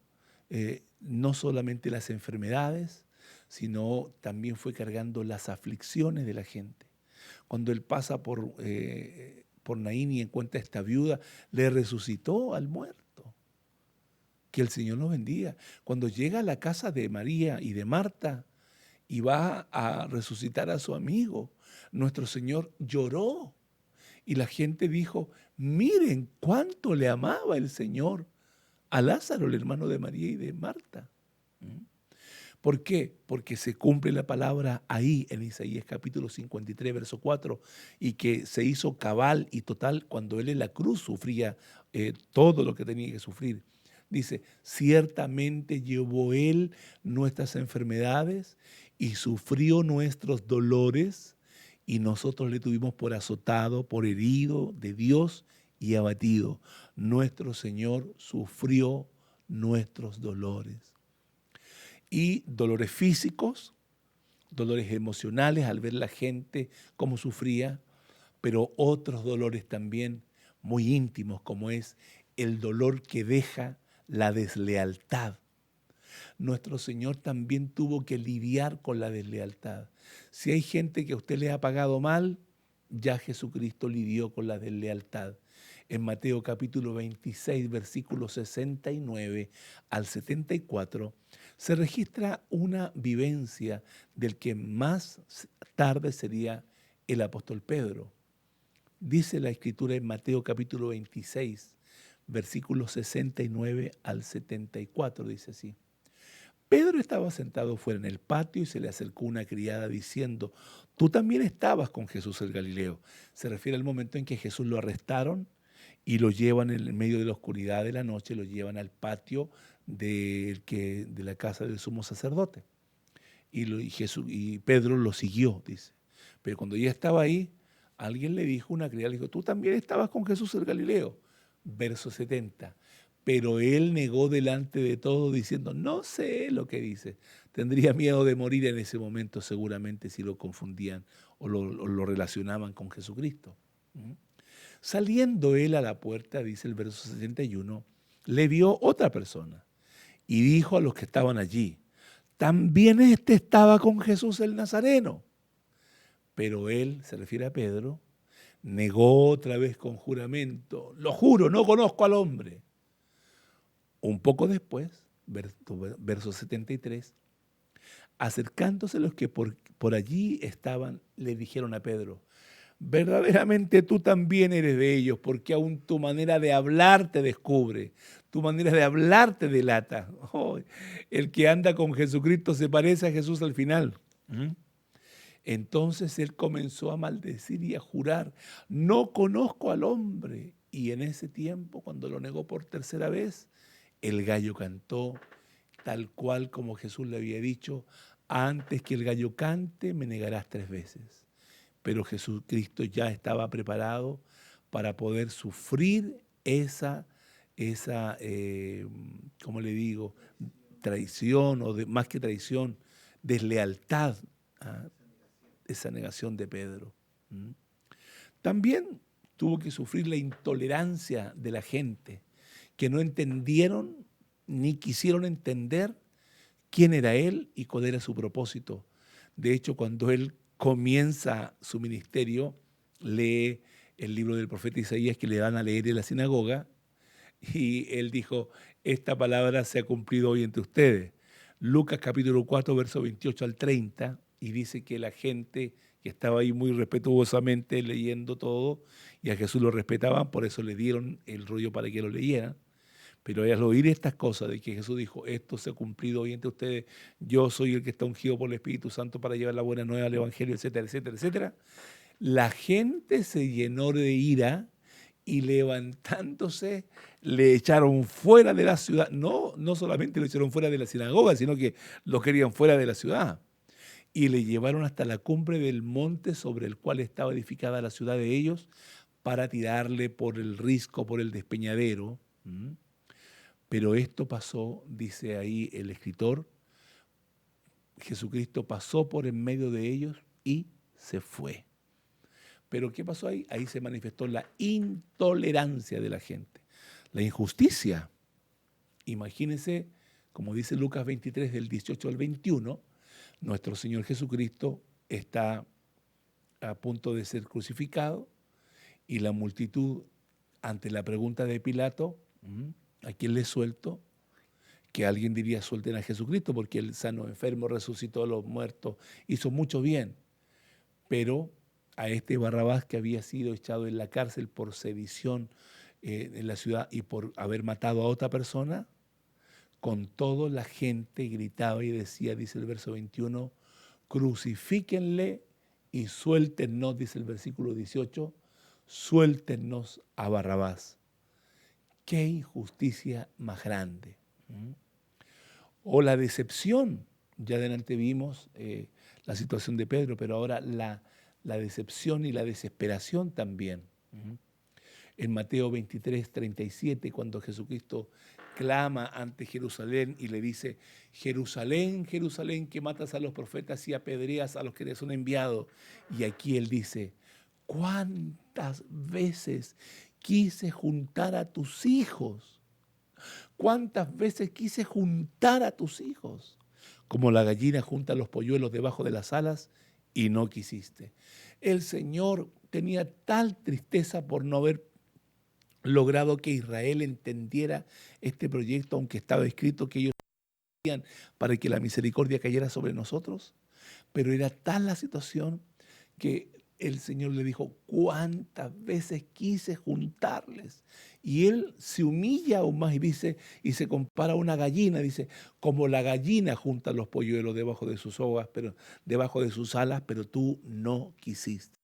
no solamente las enfermedades, sino también fue cargando las aflicciones de la gente. Cuando Él pasa por Naín y encuentra a esta viuda, le resucitó al muerto. Que el Señor nos bendiga. Cuando llega a la casa de María y de Marta y va a resucitar a su amigo, nuestro Señor lloró. Y la gente dijo, miren cuánto le amaba el Señor a Lázaro, el hermano de María y de Marta. ¿Por qué? Porque se cumple la palabra ahí en Isaías capítulo 53, verso 4, y que se hizo cabal y total cuando Él en la cruz sufría todo lo que tenía que sufrir. Dice, ciertamente llevó Él nuestras enfermedades y sufrió nuestros dolores, y nosotros le tuvimos por azotado, por herido de Dios y abatido. Nuestro Señor sufrió nuestros dolores. Y dolores físicos, dolores emocionales al ver la gente cómo sufría, pero otros dolores también muy íntimos, como es el dolor que deja la deslealtad. Nuestro Señor también tuvo que lidiar con la deslealtad. Si hay gente que a usted le ha pagado mal, ya Jesucristo lidió con la deslealtad. En Mateo capítulo 26, versículos 69 al 74, se registra una vivencia del que más tarde sería el apóstol Pedro. Dice la Escritura en Mateo capítulo 26, versículos 69 al 74, dice así. Pedro estaba sentado fuera en el patio y se le acercó una criada diciendo, tú también estabas con Jesús el Galileo. Se refiere al momento en que Jesús lo arrestaron y lo llevan en el medio de la oscuridad de la noche, lo llevan al patio de la casa del sumo sacerdote. Y Pedro lo siguió, dice. Pero cuando ya estaba ahí, alguien le dijo, una criada le dijo, tú también estabas con Jesús el Galileo. Verso 70. Pero él negó delante de todo diciendo, no sé lo que dice. Tendría miedo de morir en ese momento seguramente si lo confundían o lo relacionaban con Jesucristo. Saliendo él a la puerta, dice el verso 71, le vio otra persona y dijo a los que estaban allí, también este estaba con Jesús el Nazareno. Pero él, se refiere a Pedro, negó otra vez con juramento, lo juro, no conozco al hombre. Un poco después, verso 73, acercándose los que por allí estaban, le dijeron a Pedro, verdaderamente tú también eres de ellos, porque aún tu manera de hablar te descubre, tu manera de hablar te delata. Oh, el que anda con Jesucristo se parece a Jesús al final. Entonces él comenzó a maldecir y a jurar, no conozco al hombre. Y en ese tiempo, cuando lo negó por tercera vez, el gallo cantó, tal cual como Jesús le había dicho, antes que el gallo cante me negarás 3 veces. Pero Jesucristo ya estaba preparado para poder sufrir esa ¿cómo le digo? Traición, o más que traición, deslealtad, esa negación de Pedro. También tuvo que sufrir la intolerancia de la gente, que no entendieron ni quisieron entender quién era él y cuál era su propósito. De hecho, cuando él comienza su ministerio, lee el libro del profeta Isaías que le dan a leer en la sinagoga, y él dijo, esta palabra se ha cumplido hoy entre ustedes. Lucas capítulo 4, verso 28 al 30, y dice que la gente que estaba ahí muy respetuosamente leyendo todo, y a Jesús lo respetaban, por eso le dieron el rollo para que lo leyeran. Pero al oír estas cosas de que Jesús dijo, esto se ha cumplido hoy entre ustedes, yo soy el que está ungido por el Espíritu Santo para llevar la buena nueva al Evangelio, etcétera, etcétera, etcétera, la gente se llenó de ira y levantándose le echaron fuera de la ciudad. No solamente lo echaron fuera de la sinagoga, sino que lo querían fuera de la ciudad. Y le llevaron hasta la cumbre del monte sobre el cual estaba edificada la ciudad de ellos para tirarle por el risco, por el despeñadero. Pero esto pasó, dice ahí el escritor, Jesucristo pasó por en medio de ellos y se fue. Pero ¿qué pasó ahí? Ahí se manifestó la intolerancia de la gente, la injusticia. Imagínense, como dice Lucas 23, del 18 al 21, nuestro Señor Jesucristo está a punto de ser crucificado y la multitud, ante la pregunta de Pilato, ¿a quién le suelto? Que alguien diría, suelten a Jesucristo porque él sanó enfermo, resucitó a los muertos, hizo mucho bien. Pero a este Barrabás, que había sido echado en la cárcel por sedición en la ciudad y por haber matado a otra persona, con todo la gente gritaba y decía, dice el verso 21, crucifíquenle y suéltennos, dice el versículo 18, suéltennos a Barrabás. ¡Qué injusticia más grande! O la decepción, ya adelante vimos la situación de Pedro, pero ahora la decepción y la desesperación también. En Mateo 23, 37, cuando Jesucristo clama ante Jerusalén y le dice, Jerusalén, Jerusalén, que matas a los profetas y apedreas a los que te son enviados. Y aquí él dice, ¿Cuántas veces quise juntar a tus hijos? ¿Cuántas veces quise juntar a tus hijos? Como la gallina junta los polluelos debajo de las alas y no quisiste. El Señor tenía tal tristeza por no haber logrado que Israel entendiera este proyecto, aunque estaba escrito que ellos hacían para que la misericordia cayera sobre nosotros. Pero era tal la situación que el Señor le dijo, ¿cuántas veces quise juntarles? Y él se humilla aún más y dice, y se compara a una gallina, dice, como la gallina junta los polluelos debajo de sus hojas, pero debajo de sus alas, pero tú no quisiste.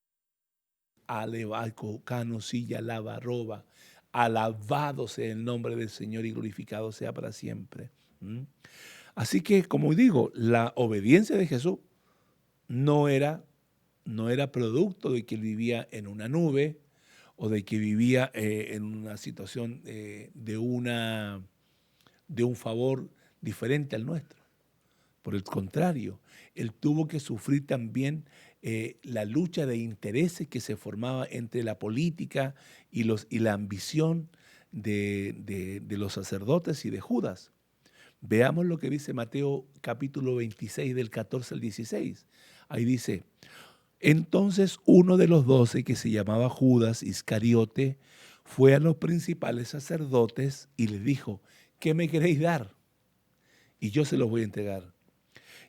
Alebaco, cano, silla, lava, roba. Alabado sea el nombre del Señor y glorificado sea para siempre. Así que, como digo, la obediencia de Jesús no era producto de que él vivía en una nube o de que vivía en una situación de un favor diferente al nuestro. Por el contrario, él tuvo que sufrir también la lucha de intereses que se formaba entre la política y la ambición de los sacerdotes y de Judas. Veamos lo que dice Mateo capítulo 26 del 14 al 16. Ahí dice, entonces uno de los 12, que se llamaba Judas Iscariote, fue a los principales sacerdotes y les dijo, ¿qué me queréis dar? Y yo se los voy a entregar.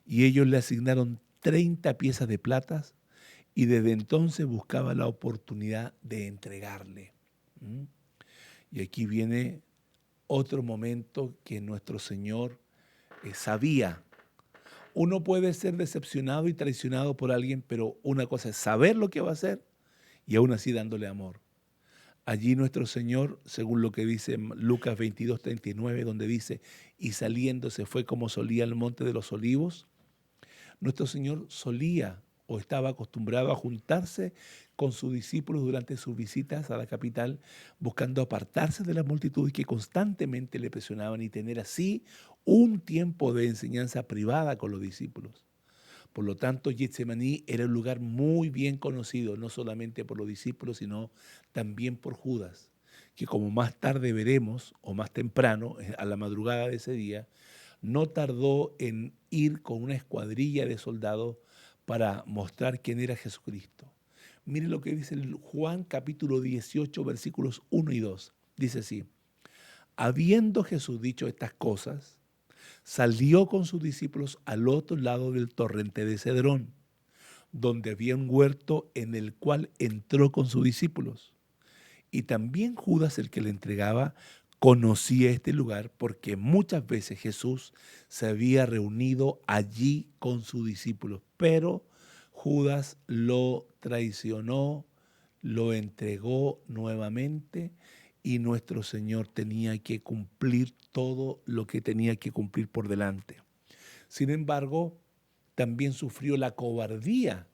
Y ellos le asignaron 30 piezas de plata y desde entonces buscaba la oportunidad de entregarle. Y aquí viene otro momento que nuestro Señor sabía. Uno puede ser decepcionado y traicionado por alguien, pero una cosa es saber lo que va a hacer y aún así dándole amor. Allí nuestro Señor, según lo que dice Lucas 22:39, donde dice, y saliendo se fue como solía al monte de los olivos, nuestro Señor solía o estaba acostumbrado a juntarse con sus discípulos durante sus visitas a la capital, buscando apartarse de las multitudes que constantemente le presionaban y tener así un tiempo de enseñanza privada con los discípulos. Por lo tanto, Getsemaní era un lugar muy bien conocido, no solamente por los discípulos, sino también por Judas, que como más tarde veremos, o más temprano, a la madrugada de ese día, no tardó en ir con una escuadrilla de soldados para mostrar quién era Jesucristo. Mire lo que dice Juan capítulo 18, versículos 1 y 2. Dice así, habiendo Jesús dicho estas cosas, salió con sus discípulos al otro lado del torrente de Cedrón, donde había un huerto en el cual entró con sus discípulos. Y también Judas, el que le entregaba, conocía este lugar porque muchas veces Jesús se había reunido allí con sus discípulos, pero Judas lo traicionó, lo entregó nuevamente y nuestro Señor tenía que cumplir todo lo que tenía que cumplir por delante. Sin embargo, también sufrió la cobardía,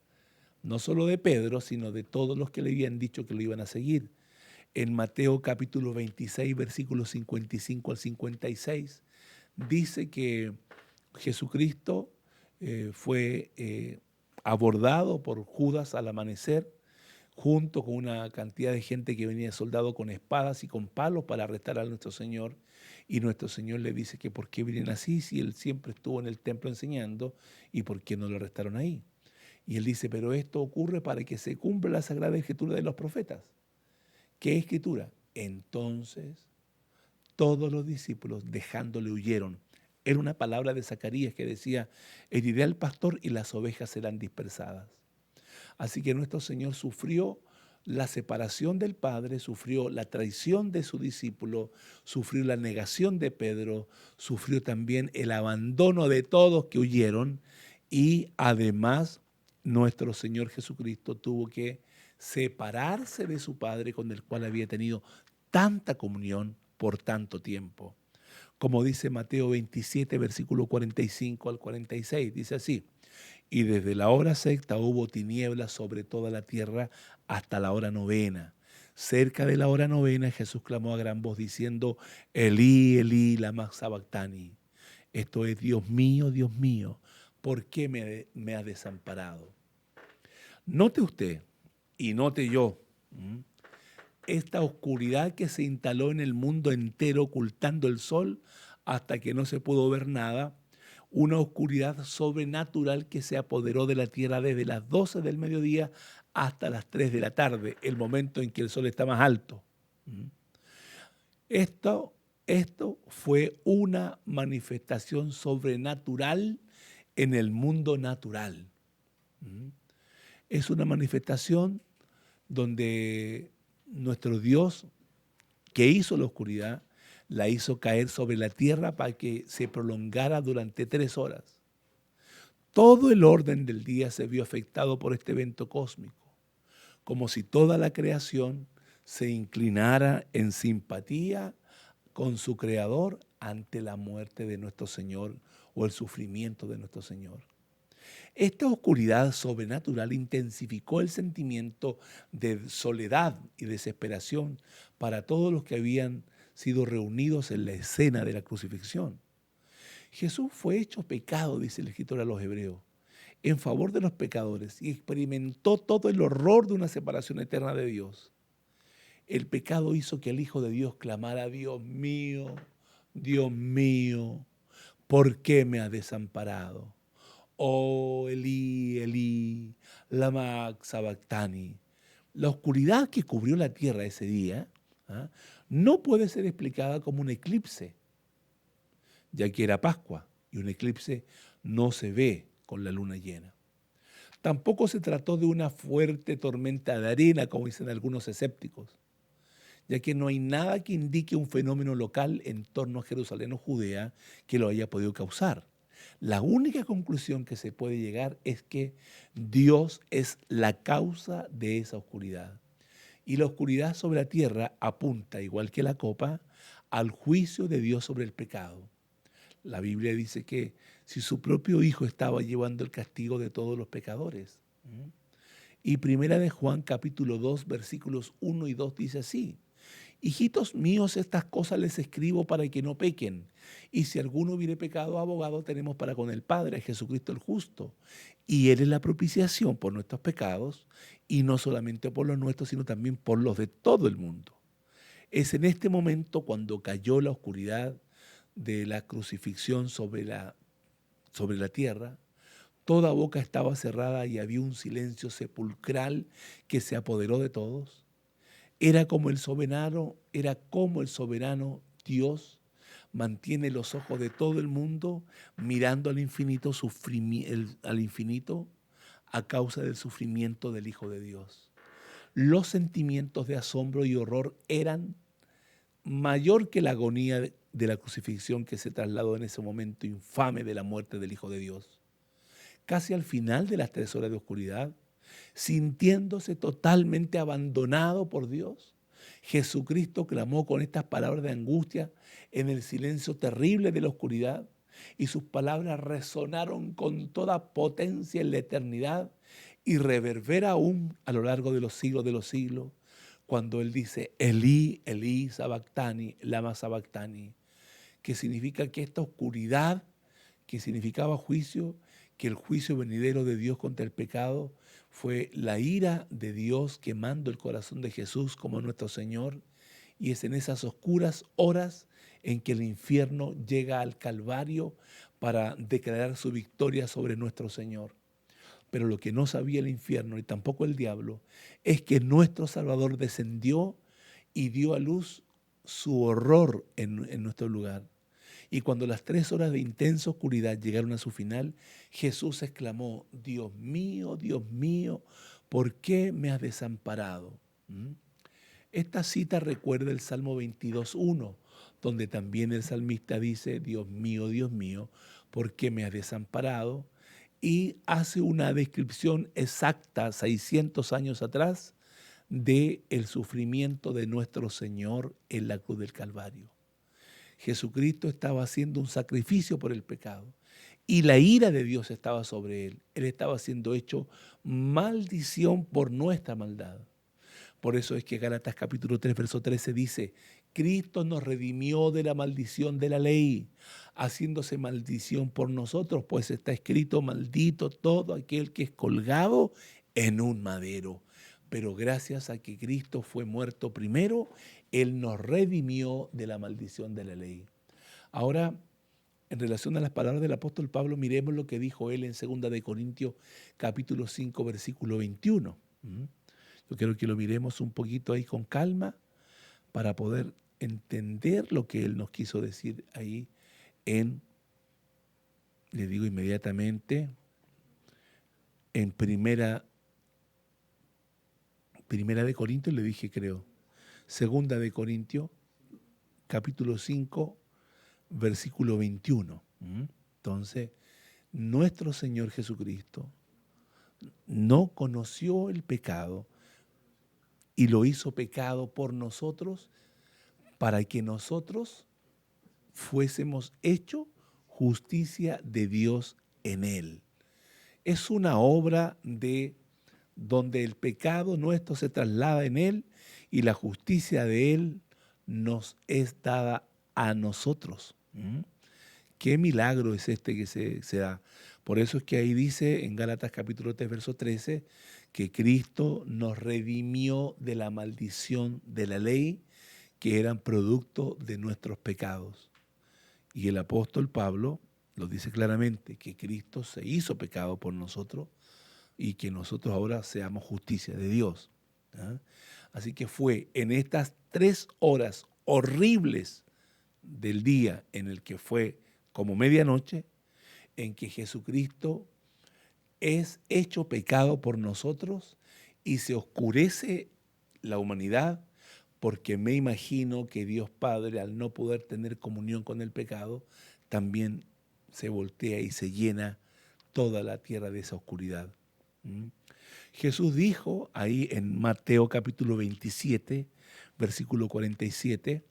no solo de Pedro, sino de todos los que le habían dicho que lo iban a seguir. En Mateo capítulo 26, versículos 55 al 56, dice que Jesucristo fue abordado por Judas al amanecer, junto con una cantidad de gente que venía soldado con espadas y con palos para arrestar a nuestro Señor. Y nuestro Señor le dice que por qué vienen así si Él siempre estuvo en el templo enseñando y por qué no lo arrestaron ahí. Y Él dice, pero esto ocurre para que se cumpla la sagrada escritura de los profetas. ¿Qué escritura? Entonces todos los discípulos dejándole huyeron. Era una palabra de Zacarías que decía, heriré al pastor y las ovejas serán dispersadas. Así que nuestro Señor sufrió la separación del Padre, sufrió la traición de su discípulo, sufrió la negación de Pedro, sufrió también el abandono de todos que huyeron y además nuestro Señor Jesucristo tuvo que separarse de su Padre con el cual había tenido tanta comunión por tanto tiempo. Como dice Mateo 27, versículo 45 al 46, dice así, y desde la hora sexta hubo tinieblas sobre toda la tierra hasta la hora novena. Cerca de la hora novena Jesús clamó a gran voz diciendo, Elí, Elí, lama sabactani. Esto es, Dios mío, ¿por qué me ha desamparado? Note usted Y note yo, esta oscuridad que se instaló en el mundo entero ocultando el sol hasta que no se pudo ver nada, una oscuridad sobrenatural que se apoderó de la tierra desde las 12 del mediodía hasta las 3 de la tarde, el momento en que el sol está más alto. Esto fue una manifestación sobrenatural en el mundo natural. Es una manifestación donde nuestro Dios, que hizo la oscuridad, la hizo caer sobre la tierra para que se prolongara durante 3 horas. Todo el orden del día se vio afectado por este evento cósmico, como si toda la creación se inclinara en simpatía con su Creador ante la muerte de nuestro Señor o el sufrimiento de nuestro Señor. Esta oscuridad sobrenatural intensificó el sentimiento de soledad y desesperación para todos los que habían sido reunidos en la escena de la crucifixión. Jesús fue hecho pecado, dice el escritor a los Hebreos, en favor de los pecadores y experimentó todo el horror de una separación eterna de Dios. El pecado hizo que el Hijo de Dios clamara: Dios mío, ¿por qué me has desamparado? Oh, Elí, Elí, lama sabactani. La oscuridad que cubrió la tierra ese día no puede ser explicada como un eclipse, ya que era Pascua y un eclipse no se ve con la luna llena. Tampoco se trató de una fuerte tormenta de arena, como dicen algunos escépticos, ya que no hay nada que indique un fenómeno local en torno a Jerusalén o Judea que lo haya podido causar. La única conclusión que se puede llegar es que Dios es la causa de esa oscuridad. Y la oscuridad sobre la tierra apunta, igual que la copa, al juicio de Dios sobre el pecado. La Biblia dice que si su propio Hijo estaba llevando el castigo de todos los pecadores. Y Primera de Juan capítulo 2 versículos 1 y 2 dice así: hijitos míos, estas cosas les escribo para que no pequen. Y si alguno hubiere pecado, abogado tenemos para con el Padre, Jesucristo el justo. Y Él es la propiciación por nuestros pecados, y no solamente por los nuestros, sino también por los de todo el mundo. Es en este momento cuando cayó la oscuridad de la crucifixión sobre la tierra. Toda boca estaba cerrada y había un silencio sepulcral que se apoderó de todos. Era como el soberano Dios mantiene los ojos de todo el mundo mirando al infinito, al infinito a causa del sufrimiento del Hijo de Dios. Los sentimientos de asombro y horror eran mayor que la agonía de la crucifixión que se trasladó en ese momento infame de la muerte del Hijo de Dios. Casi al final de las 3 horas de oscuridad, sintiéndose totalmente abandonado por Dios, Jesucristo clamó con estas palabras de angustia en el silencio terrible de la oscuridad, y sus palabras resonaron con toda potencia en la eternidad y reverbera aún a lo largo de los siglos, cuando Él dice: Elí, Elí, sabactani, lama sabactani, que significa que esta oscuridad, que significaba juicio, que el juicio venidero de Dios contra el pecado fue la ira de Dios quemando el corazón de Jesús como nuestro Señor, y es en esas oscuras horas en que el infierno llega al Calvario para declarar su victoria sobre nuestro Señor. Pero lo que no sabía el infierno y tampoco el diablo es que nuestro Salvador descendió y dio a luz su horror en nuestro lugar. Y cuando las 3 horas de intensa oscuridad llegaron a su final, Jesús exclamó: Dios mío, ¿por qué me has desamparado? Esta cita recuerda el Salmo 22:1, donde también el salmista dice: Dios mío, ¿por qué me has desamparado? Y hace una descripción exacta, 600 años atrás, del sufrimiento de nuestro Señor en la cruz del Calvario. Jesucristo estaba haciendo un sacrificio por el pecado y la ira de Dios estaba sobre Él. Él estaba siendo hecho maldición por nuestra maldad. Por eso es que Gálatas capítulo 3, verso 13 dice: Cristo nos redimió de la maldición de la ley, haciéndose maldición por nosotros, pues está escrito: maldito todo aquel que es colgado en un madero, pero gracias a que Cristo fue muerto primero, Él nos redimió de la maldición de la ley. Ahora, en relación a las palabras del apóstol Pablo, miremos lo que dijo él en 2 de Corintios capítulo 5, versículo 21. Yo quiero que lo miremos un poquito ahí con calma para poder entender lo que él nos quiso decir ahí le digo inmediatamente, en primera de Corintios, le dije creo, 2 de Corintios capítulo 5, versículo 21. Entonces, nuestro Señor Jesucristo no conoció el pecado y lo hizo pecado por nosotros para que nosotros fuésemos hechos justicia de Dios en Él. Es una obra de donde el pecado nuestro se traslada en Él y la justicia de Él nos es dada a nosotros. Qué milagro es este que se da. Por eso es que ahí dice en Gálatas capítulo 3, verso 13, que Cristo nos redimió de la maldición de la ley, que eran producto de nuestros pecados. Y el apóstol Pablo lo dice claramente, que Cristo se hizo pecado por nosotros y que nosotros ahora seamos justicia de Dios. Así que fue en estas 3 horas horribles del día en el que fue como medianoche, en que Jesucristo es hecho pecado por nosotros y se oscurece la humanidad, porque me imagino que Dios Padre, al no poder tener comunión con el pecado, también se voltea y se llena toda la tierra de esa oscuridad. Jesús dijo ahí en Mateo capítulo 27, versículo 47,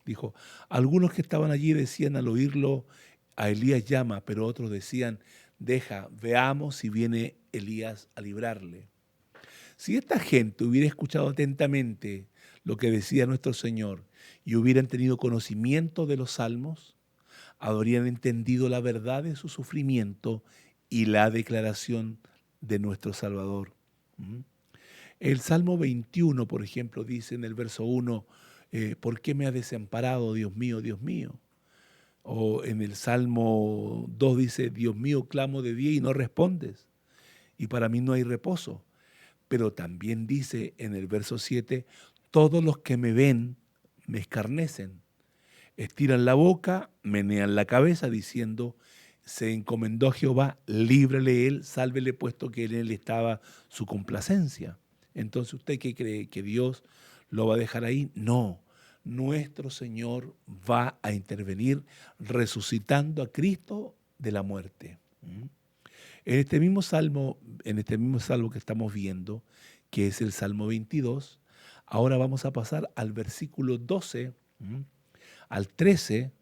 dijo, algunos que estaban allí decían al oírlo, a Elías llama, pero otros decían, deja, veamos si viene Elías a librarle. Si esta gente hubiera escuchado atentamente lo que decía nuestro Señor y hubieran tenido conocimiento de los salmos, habrían entendido la verdad de su sufrimiento y la declaración de nuestro Salvador. El Salmo 21, por ejemplo, dice en el verso 1, ¿por qué me has desamparado, Dios mío, Dios mío? O en el Salmo 2 dice, Dios mío, clamo de día y no respondes, y para mí no hay reposo. Pero también dice en el verso 7, todos los que me ven me escarnecen, estiran la boca, menean la cabeza diciendo, se encomendó a Jehová, líbrale él, sálvele puesto que en él estaba su complacencia. Entonces, ¿usted qué cree? ¿Que Dios lo va a dejar ahí? No, nuestro Señor va a intervenir resucitando a Cristo de la muerte. En este mismo salmo que estamos viendo, que es el Salmo 22, ahora vamos a pasar al versículo 12, al 13,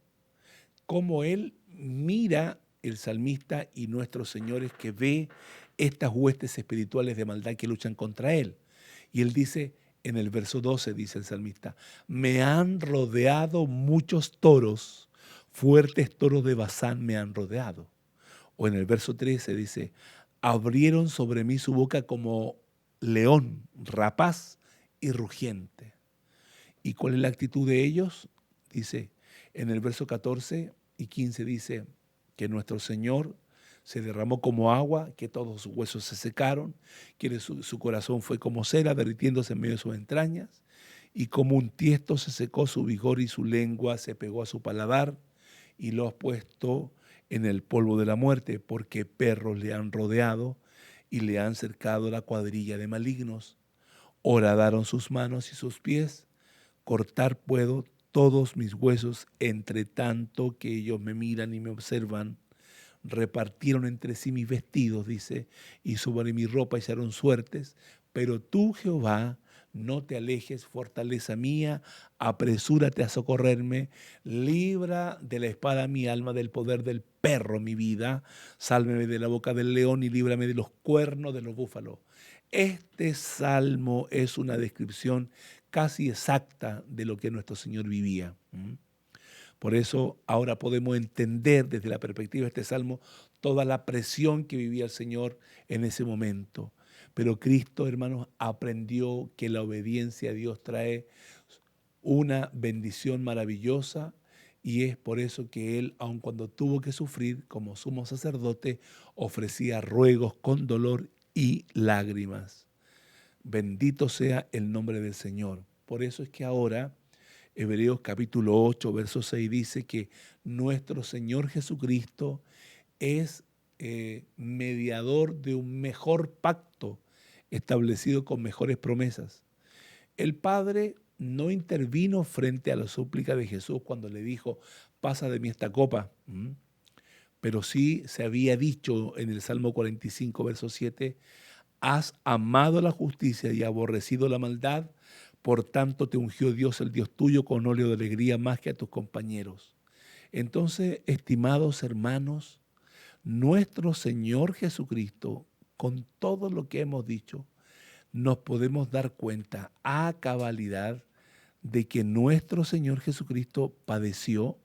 cómo él mira el salmista y nuestro Señor es que ve estas huestes espirituales de maldad que luchan contra él. Y él dice, en el verso 12, dice el salmista, me han rodeado muchos toros, fuertes toros de Basán me han rodeado. O en el verso 13 dice, abrieron sobre mí su boca como león, rapaz y rugiente. ¿Y cuál es la actitud de ellos? Dice, en el verso 14 y 15 dice que nuestro Señor se derramó como agua, que todos sus huesos se secaron, que su corazón fue como cera derritiéndose en medio de sus entrañas, y como un tiesto se secó su vigor y su lengua se pegó a su paladar, y lo has puesto en el polvo de la muerte, porque perros le han rodeado y le han cercado la cuadrilla de malignos. Horadaron sus manos y sus pies, cortar puedo todos mis huesos, entre tanto que ellos me miran y me observan. Repartieron entre sí mis vestidos, dice, y sobre mi ropa echaron suertes, pero tú, Jehová, no te alejes, fortaleza mía, apresúrate a socorrerme, libra de la espada mi alma, del poder del perro mi vida, sálveme de la boca del león y líbrame de los cuernos de los búfalos. Este salmo es una descripción casi exacta de lo que nuestro Señor vivía. Por eso ahora podemos entender desde la perspectiva de este salmo toda la presión que vivía el Señor en ese momento. Pero Cristo, hermanos, aprendió que la obediencia a Dios trae una bendición maravillosa, y es por eso que Él, aun cuando tuvo que sufrir como sumo sacerdote, ofrecía ruegos con dolor y lágrimas. Bendito sea el nombre del Señor. Por eso es que ahora Hebreos capítulo 8, verso 6 dice que nuestro Señor Jesucristo es mediador de un mejor pacto establecido con mejores promesas. El Padre no intervino frente a la súplica de Jesús cuando le dijo, pasa de mí esta copa. Pero sí se había dicho en el Salmo 45, verso 7, has amado la justicia y aborrecido la maldad, por tanto te ungió Dios, el Dios tuyo, con óleo de alegría más que a tus compañeros. Entonces, estimados hermanos, nuestro Señor Jesucristo, con todo lo que hemos dicho, nos podemos dar cuenta a cabalidad de que nuestro Señor Jesucristo padeció,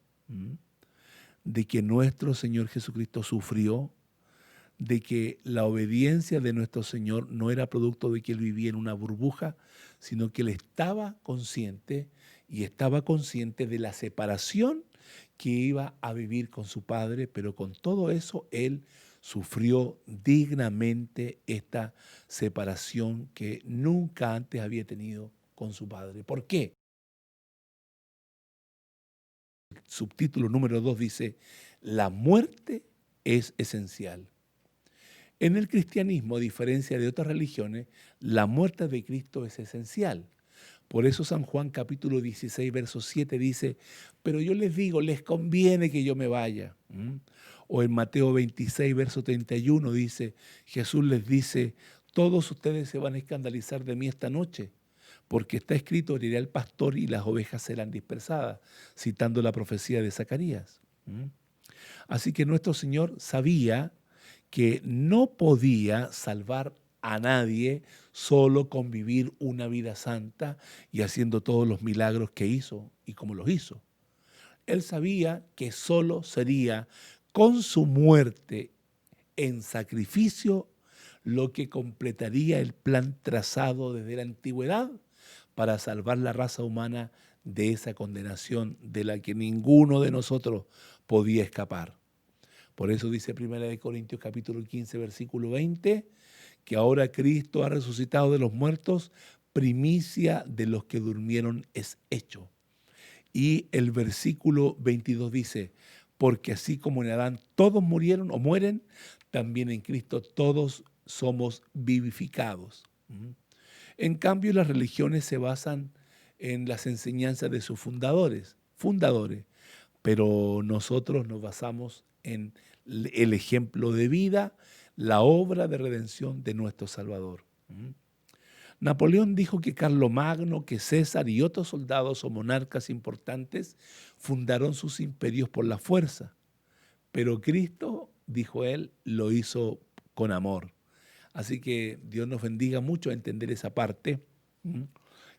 de que nuestro Señor Jesucristo sufrió, de que la obediencia de nuestro Señor no era producto de que Él vivía en una burbuja, sino que Él estaba consciente de la separación que iba a vivir con su Padre, pero con todo eso Él sufrió dignamente esta separación que nunca antes había tenido con su Padre. ¿Por qué? El subtítulo número 2 dice, la muerte es esencial. En el cristianismo, a diferencia de otras religiones, la muerte de Cristo es esencial. Por eso San Juan capítulo 16, verso 7 dice, pero yo les digo, les conviene que yo me vaya. O en Mateo 26, verso 31 dice, Jesús les dice, todos ustedes se van a escandalizar de mí esta noche, porque está escrito, heriré al pastor y las ovejas serán dispersadas, citando la profecía de Zacarías. Así que nuestro Señor sabía que no podía salvar a nadie solo con vivir una vida santa y haciendo todos los milagros que hizo y como los hizo. Él sabía que solo sería con su muerte en sacrificio lo que completaría el plan trazado desde la antigüedad para salvar la raza humana de esa condenación de la que ninguno de nosotros podía escapar. Por eso dice 1 Corintios capítulo 15, versículo 20, que ahora Cristo ha resucitado de los muertos, primicia de los que durmieron es hecho. Y el versículo 22 dice, porque así como en Adán todos murieron o mueren, también en Cristo todos somos vivificados. En cambio, las religiones se basan en las enseñanzas de sus fundadores, pero nosotros nos basamos en el ejemplo de vida, la obra de redención de nuestro Salvador. Napoleón dijo que Carlomagno, que César y otros soldados o monarcas importantes fundaron sus imperios por la fuerza, pero Cristo, dijo él, lo hizo con amor. Así que Dios nos bendiga mucho a entender esa parte,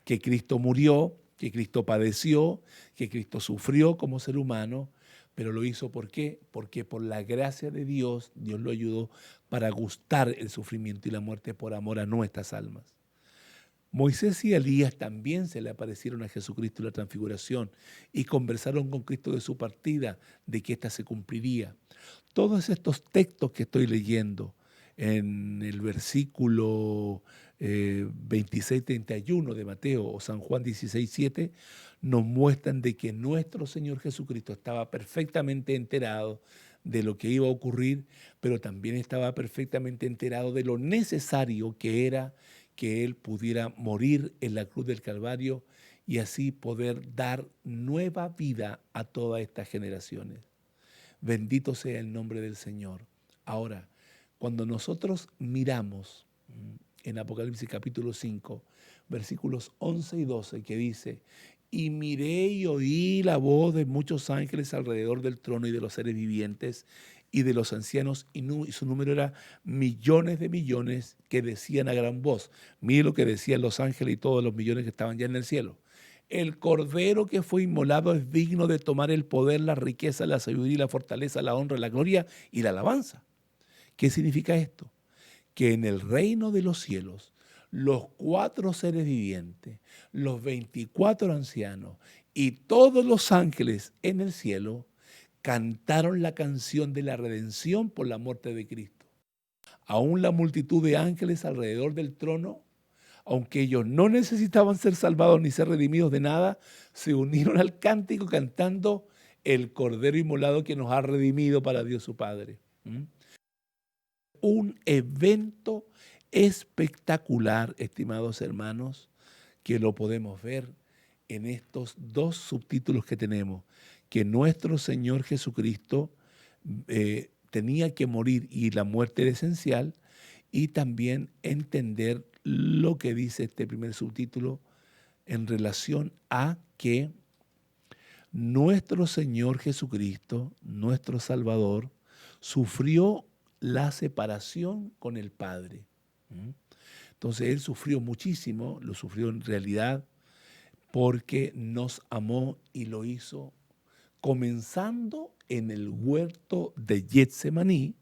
que Cristo murió, que Cristo padeció, que Cristo sufrió como ser humano, pero lo hizo ¿por qué? Porque por la gracia de Dios, Dios lo ayudó para gustar el sufrimiento y la muerte por amor a nuestras almas. Moisés y Elías también se le aparecieron a Jesucristo en la transfiguración y conversaron con Cristo de su partida, de que ésta se cumpliría. Todos estos textos que estoy leyendo en el versículo 26-31 de Mateo o San Juan 16-7 nos muestran de que nuestro Señor Jesucristo estaba perfectamente enterado de lo que iba a ocurrir, pero también estaba perfectamente enterado de lo necesario que era que Él pudiera morir en la cruz del Calvario y así poder dar nueva vida a todas estas generaciones. Bendito sea el nombre del Señor. Ahora, cuando nosotros miramos en Apocalipsis capítulo 5, versículos 11 y 12, que dice, y miré y oí la voz de muchos ángeles alrededor del trono y de los seres vivientes y de los ancianos, y su número era millones de millones, que decían a gran voz. Mire lo que decían los ángeles y todos los millones que estaban ya en el cielo. El Cordero que fue inmolado es digno de tomar el poder, la riqueza, la sabiduría, la fortaleza, la honra, la gloria y la alabanza. ¿Qué significa esto? que en el reino de los cielos los 4 seres vivientes, los 24 ancianos y todos los ángeles en el cielo cantaron la canción de la redención por la muerte de Cristo. Aún la multitud de ángeles alrededor del trono, aunque ellos no necesitaban ser salvados ni ser redimidos de nada, se unieron al cántico cantando el Cordero inmolado que nos ha redimido para Dios su Padre. Un evento espectacular, estimados hermanos, que lo podemos ver en estos 2 subtítulos que tenemos, que nuestro Señor Jesucristo tenía que morir y la muerte era esencial, y también entender lo que dice este primer subtítulo en relación a que nuestro Señor Jesucristo, nuestro Salvador, sufrió la separación con el Padre. Entonces Él sufrió muchísimo, lo sufrió en realidad porque nos amó y lo hizo comenzando en el huerto de Getsemaní,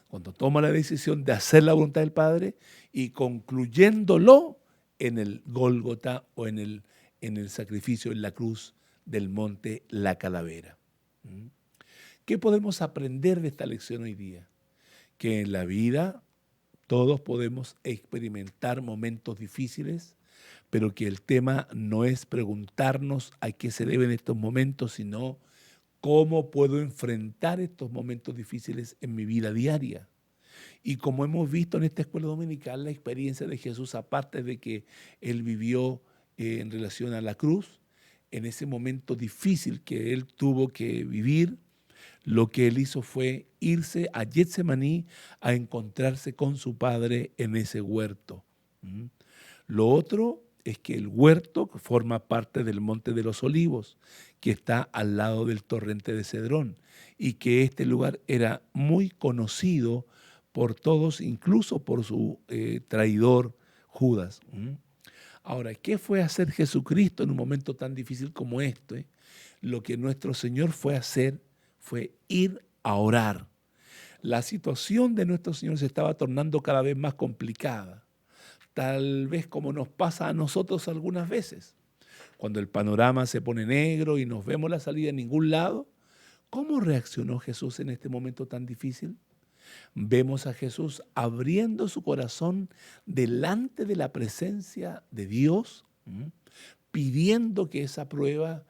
cuando toma la decisión de hacer la voluntad del Padre, y concluyéndolo en el Gólgota o en el sacrificio en la cruz del monte La Calavera. ¿Qué podemos aprender de esta lección hoy día? Que en la vida todos podemos experimentar momentos difíciles, pero que el tema no es preguntarnos a qué se deben estos momentos, sino cómo puedo enfrentar estos momentos difíciles en mi vida diaria. Y como hemos visto en esta escuela dominical, la experiencia de Jesús, aparte de que Él vivió en relación a la cruz, en ese momento difícil que Él tuvo que vivir, lo que Él hizo fue irse a Getsemaní a encontrarse con su Padre en ese huerto. Lo otro es que el huerto forma parte del Monte de los Olivos, que está al lado del torrente de Cedrón, y que este lugar era muy conocido por todos, incluso por su traidor Judas. Ahora, ¿qué fue hacer Jesucristo en un momento tan difícil como este? Lo que nuestro Señor fue a hacer fue ir a orar. La situación de nuestro Señor se estaba tornando cada vez más complicada, tal vez como nos pasa a nosotros algunas veces. Cuando el panorama se pone negro y nos vemos la salida en ningún lado, ¿cómo reaccionó Jesús en este momento tan difícil? Vemos a Jesús abriendo su corazón delante de la presencia de Dios, pidiendo que esa prueba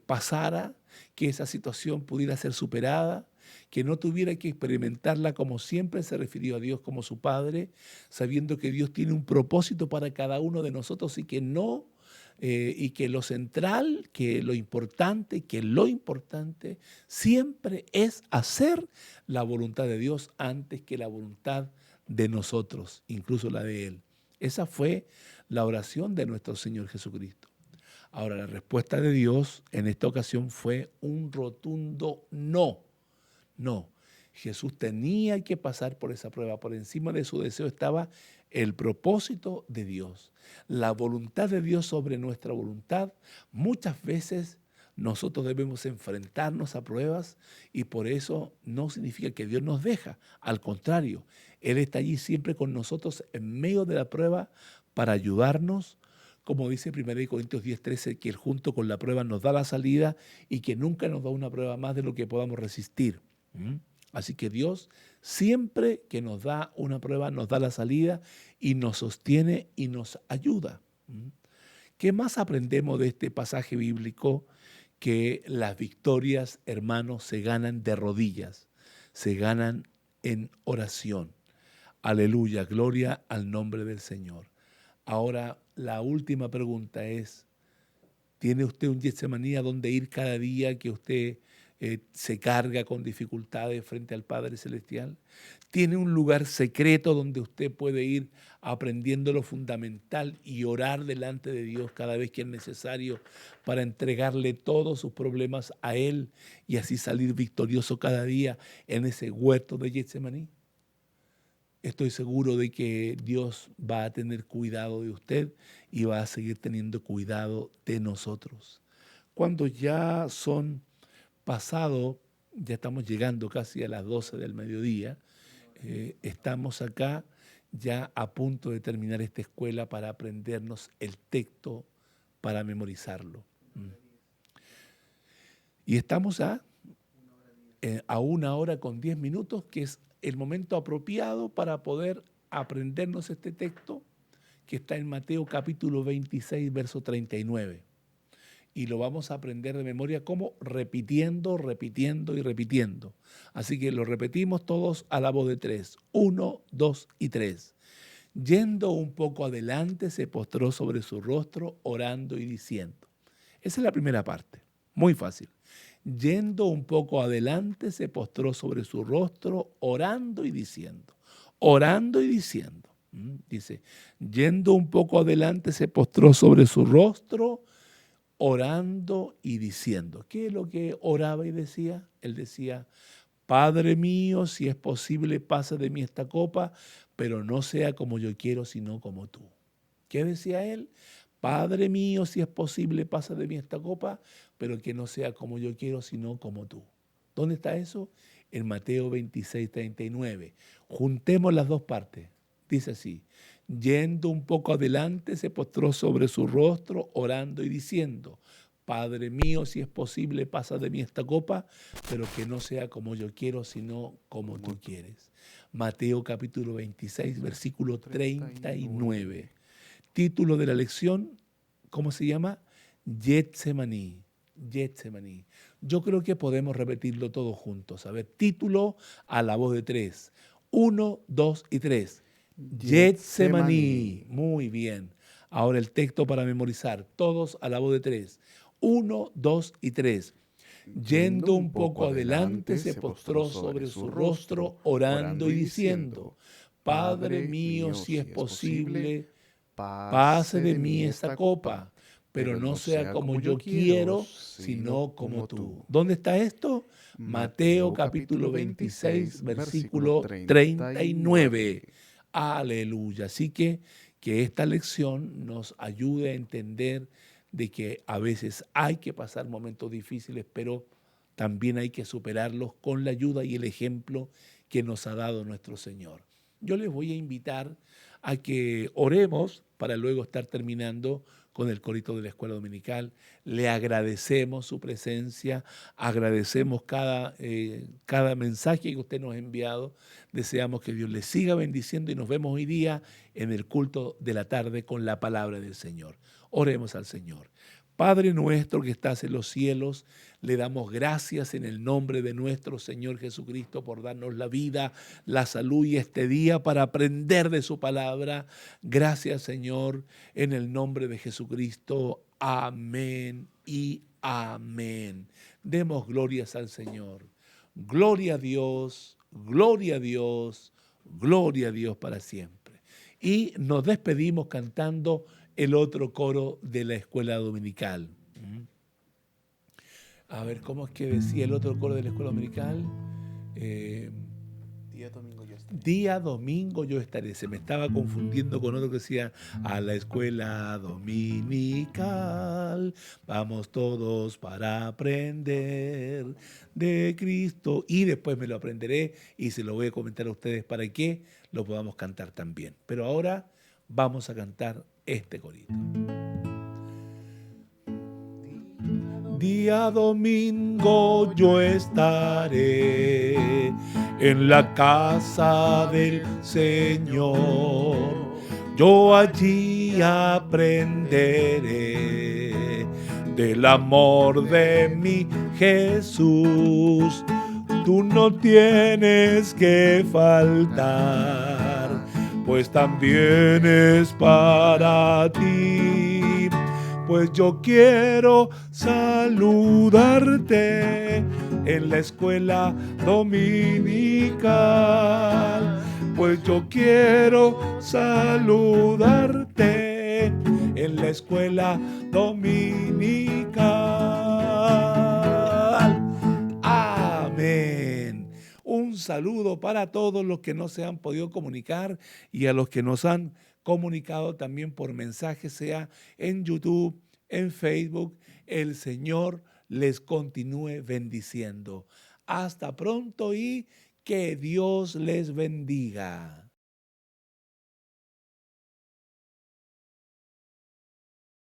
pasara, que esa situación pudiera ser superada, que no tuviera que experimentarla como siempre se refirió a Dios como su Padre, sabiendo que Dios tiene un propósito para cada uno de nosotros y que no, y que lo central, que lo importante siempre es hacer la voluntad de Dios antes que la voluntad de nosotros, incluso la de Él. Esa fue la oración de nuestro Señor Jesucristo. Ahora, la respuesta de Dios en esta ocasión fue un rotundo no. No, Jesús tenía que pasar por esa prueba. Por encima de su deseo estaba el propósito de Dios, la voluntad de Dios sobre nuestra voluntad. Muchas veces nosotros debemos enfrentarnos a pruebas y por eso no significa que Dios nos deja. Al contrario, Él está allí siempre con nosotros en medio de la prueba para ayudarnos. Como dice 1 Corintios 10:13, que Él junto con la prueba nos da la salida y que nunca nos da una prueba más de lo que podamos resistir. Así que Dios siempre que nos da una prueba nos da la salida y nos sostiene y nos ayuda. ¿Qué más aprendemos de este pasaje bíblico? Que las victorias, hermanos, se ganan de rodillas, se ganan en oración. Aleluya, gloria al nombre del Señor. Ahora, la última pregunta es, ¿tiene usted un Getsemaní a donde ir cada día que usted se carga con dificultades frente al Padre Celestial? ¿Tiene un lugar secreto donde usted puede ir aprendiendo lo fundamental y orar delante de Dios cada vez que es necesario para entregarle todos sus problemas a Él y así salir victorioso cada día en ese huerto de Getsemaní? Estoy seguro de que Dios va a tener cuidado de usted y va a seguir teniendo cuidado de nosotros. Cuando ya son pasado, ya estamos llegando casi a las 12 del mediodía, estamos acá ya a punto de terminar esta escuela para aprendernos el texto, para memorizarlo. Y estamos a 1 hora con 10 minutos, que es el momento apropiado para poder aprendernos este texto que está en Mateo capítulo 26, verso 39. Y lo vamos a aprender de memoria como repitiendo, repitiendo y repitiendo. Así que lo repetimos todos a la voz de 3. 1, 2 y 3. Yendo un poco adelante, se postró sobre su rostro, orando y diciendo. Esa es la primera parte, muy fácil. Yendo un poco adelante, se postró sobre su rostro, orando y diciendo. Orando y diciendo. Dice, yendo un poco adelante, se postró sobre su rostro, orando y diciendo. ¿Qué es lo que oraba y decía? Él decía, Padre mío, si es posible, pasa de mí esta copa, pero no sea como yo quiero, sino como tú. ¿Qué decía él? Padre mío, si es posible, pasa de mí esta copa, pero que no sea como yo quiero, sino como tú. ¿Dónde está eso? En Mateo 26, 39. Juntemos las dos partes. Dice así, yendo un poco adelante, se postró sobre su rostro, orando y diciendo, Padre mío, si es posible, pasa de mí esta copa, pero que no sea como yo quiero, sino como tú quieres. Mateo capítulo 26, versículo 39. Título de la lección, ¿cómo se llama? Getsemaní. Getsemaní. Yo creo que podemos repetirlo todos juntos. A ver, título a la voz de 3. 1, 2 y 3. Getsemaní. Muy bien. Ahora el texto para memorizar. Todos a la voz de 3. 1, 2 y 3. Yendo un poco adelante, se postró sobre su rostro, orando y diciendo, Padre mío, si es posible, pase de mí esta copa, pero no sea como yo quiero, sino como tú. ¿Dónde está esto? Mateo capítulo 26, versículo 39. Aleluya. Así que esta lección nos ayude a entender de que a veces hay que pasar momentos difíciles, pero también hay que superarlos con la ayuda y el ejemplo que nos ha dado nuestro Señor. Yo les voy a invitar a que oremos para luego estar terminando con el corito de la escuela dominical. Le agradecemos su presencia, agradecemos cada mensaje que usted nos ha enviado. Deseamos que Dios le siga bendiciendo y nos vemos hoy día en el culto de la tarde con la palabra del Señor. Oremos al Señor. Padre nuestro que estás en los cielos, le damos gracias en el nombre de nuestro Señor Jesucristo por darnos la vida, la salud y este día para aprender de su palabra. Gracias, Señor, en el nombre de Jesucristo. Amén y amén. Demos glorias al Señor. Gloria a Dios, gloria a Dios, gloria a Dios para siempre. Y nos despedimos cantando el otro coro de la escuela dominical. A ver, ¿cómo es que decía el otro coro de la escuela dominical? Día domingo yo estaré. Día domingo yo estaré. Se me estaba confundiendo con otro que decía, a la escuela dominical, vamos todos para aprender de Cristo. Y después me lo aprenderé y se lo voy a comentar a ustedes para que lo podamos cantar también. Pero ahora vamos a cantar este corito. Día domingo yo estaré en la casa del Señor. Yo allí aprenderé del amor de mi Jesús. Tú no tienes que faltar, pues también es para ti. Pues yo quiero saludarte en la escuela dominical. Pues yo quiero saludarte en la escuela dominical. Amén. Un saludo para todos los que no se han podido comunicar y a los que nos han comunicado también por mensaje, sea en YouTube, en Facebook. El Señor les continúe bendiciendo. Hasta pronto y que Dios les bendiga.